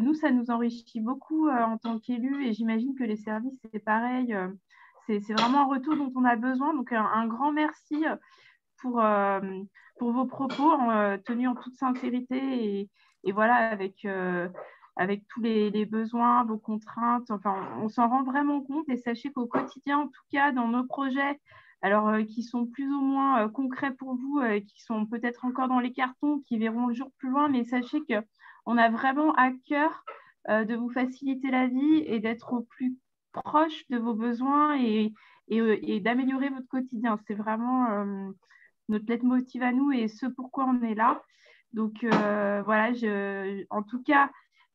Nous, ça nous enrichit beaucoup en tant qu'élus, et j'imagine que les services, c'est pareil. C'est vraiment un retour dont on a besoin. Donc, un grand merci pour vos propos tenus en toute sincérité, et voilà, avec tous les besoins, vos contraintes. Enfin, on s'en rend vraiment compte, et sachez qu'au quotidien, en tout cas, dans nos projets, alors qui sont plus ou moins concrets pour vous, qui sont peut-être encore dans les cartons, qui verront le jour plus loin, mais sachez qu'on a vraiment à cœur de vous faciliter la vie et d'être au plus proche de vos besoins et d'améliorer votre quotidien. C'est vraiment notre leitmotiv à nous et ce pourquoi on est là. Donc voilà, en tout cas,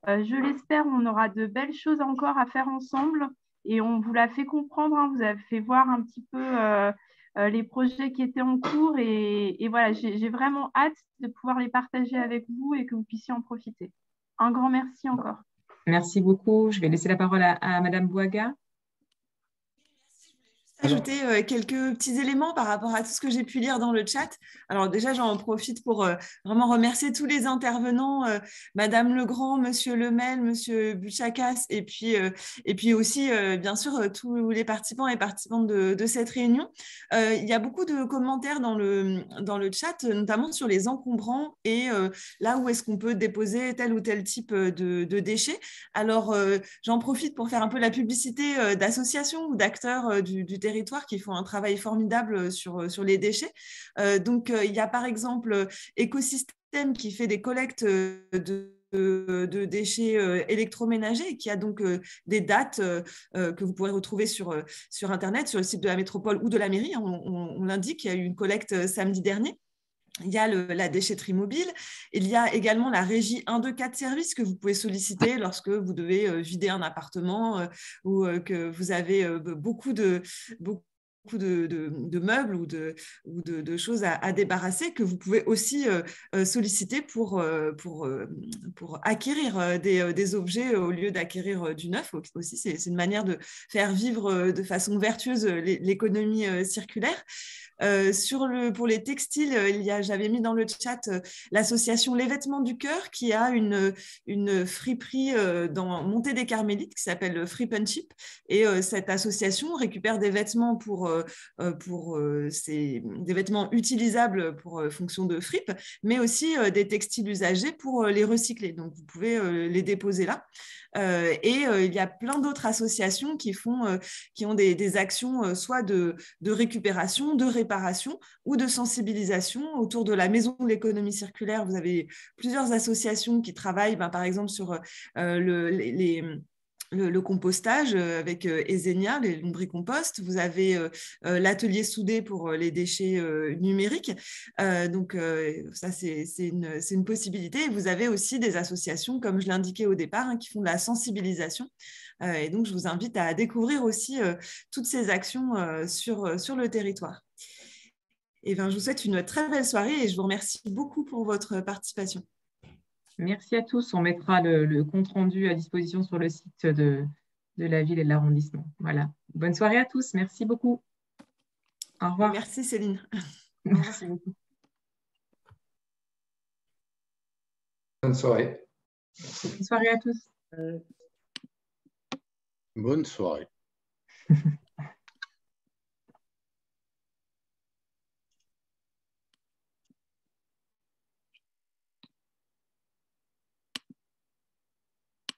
je l'espère, on aura de belles choses encore à faire ensemble, et on vous l'a fait comprendre, hein, vous avez fait voir un petit peu les projets qui étaient en cours, et voilà, j'ai vraiment hâte de pouvoir les partager avec vous et que vous puissiez en profiter. Un grand merci encore. Merci beaucoup. Je vais laisser la parole à Madame Bouaga. Ajouter quelques petits éléments par rapport à tout ce que j'ai pu lire dans le chat. Alors déjà, j'en profite pour vraiment remercier tous les intervenants, Madame Legrand, Monsieur Lemel, Monsieur Bouchakas, et puis aussi, bien sûr, tous les participants et participantes de cette réunion. Il y a beaucoup de commentaires dans le chat, notamment sur les encombrants et là où est-ce qu'on peut déposer tel ou tel type de déchets. Alors, j'en profite pour faire un peu la publicité d'associations ou d'acteurs du territoire qui font un travail formidable sur les déchets. Donc, il y a par exemple Écosystème qui fait des collectes de déchets électroménagers, et qui a donc des dates que vous pourrez retrouver sur Internet, sur le site de la métropole ou de la mairie. On l'indique, il y a eu une collecte samedi dernier. il y a la déchetterie mobile. Il y a également la régie 1, 2, 4 services que vous pouvez solliciter lorsque vous devez vider un appartement ou que vous avez beaucoup de meubles ou de choses à débarrasser, que vous pouvez aussi solliciter pour acquérir des objets au lieu d'acquérir du neuf. Aussi, c'est une manière de faire vivre de façon vertueuse l'économie circulaire. Pour les textiles, j'avais mis dans le chat l'association Les Vêtements du Cœur qui a une friperie dans Montée des Carmélites qui s'appelle Frip and Chip. Et cette association récupère des vêtements des vêtements utilisables pour fonction de fripe, mais aussi des textiles usagés pour les recycler. Donc, vous pouvez les déposer là. Il y a plein d'autres associations qui ont des actions soit de récupération, de réparation ou de sensibilisation autour de la maison de l'économie circulaire. Vous avez plusieurs associations qui travaillent, par exemple, sur le compostage avec Ezenia, les lombricompost. Vous avez l'atelier soudé pour les déchets numériques. Ça, c'est une possibilité. Et vous avez aussi des associations, comme je l'indiquais au départ, qui font de la sensibilisation. Et donc, je vous invite à découvrir aussi toutes ces actions sur le territoire. Et je vous souhaite une très belle soirée et je vous remercie beaucoup pour votre participation. Merci à tous. On mettra le compte-rendu à disposition sur le site de la ville et de l'arrondissement. Voilà. Bonne soirée à tous. Merci beaucoup. Au revoir. Merci Céline. Merci beaucoup. Bonne soirée. Bonne soirée à tous. Bonne soirée.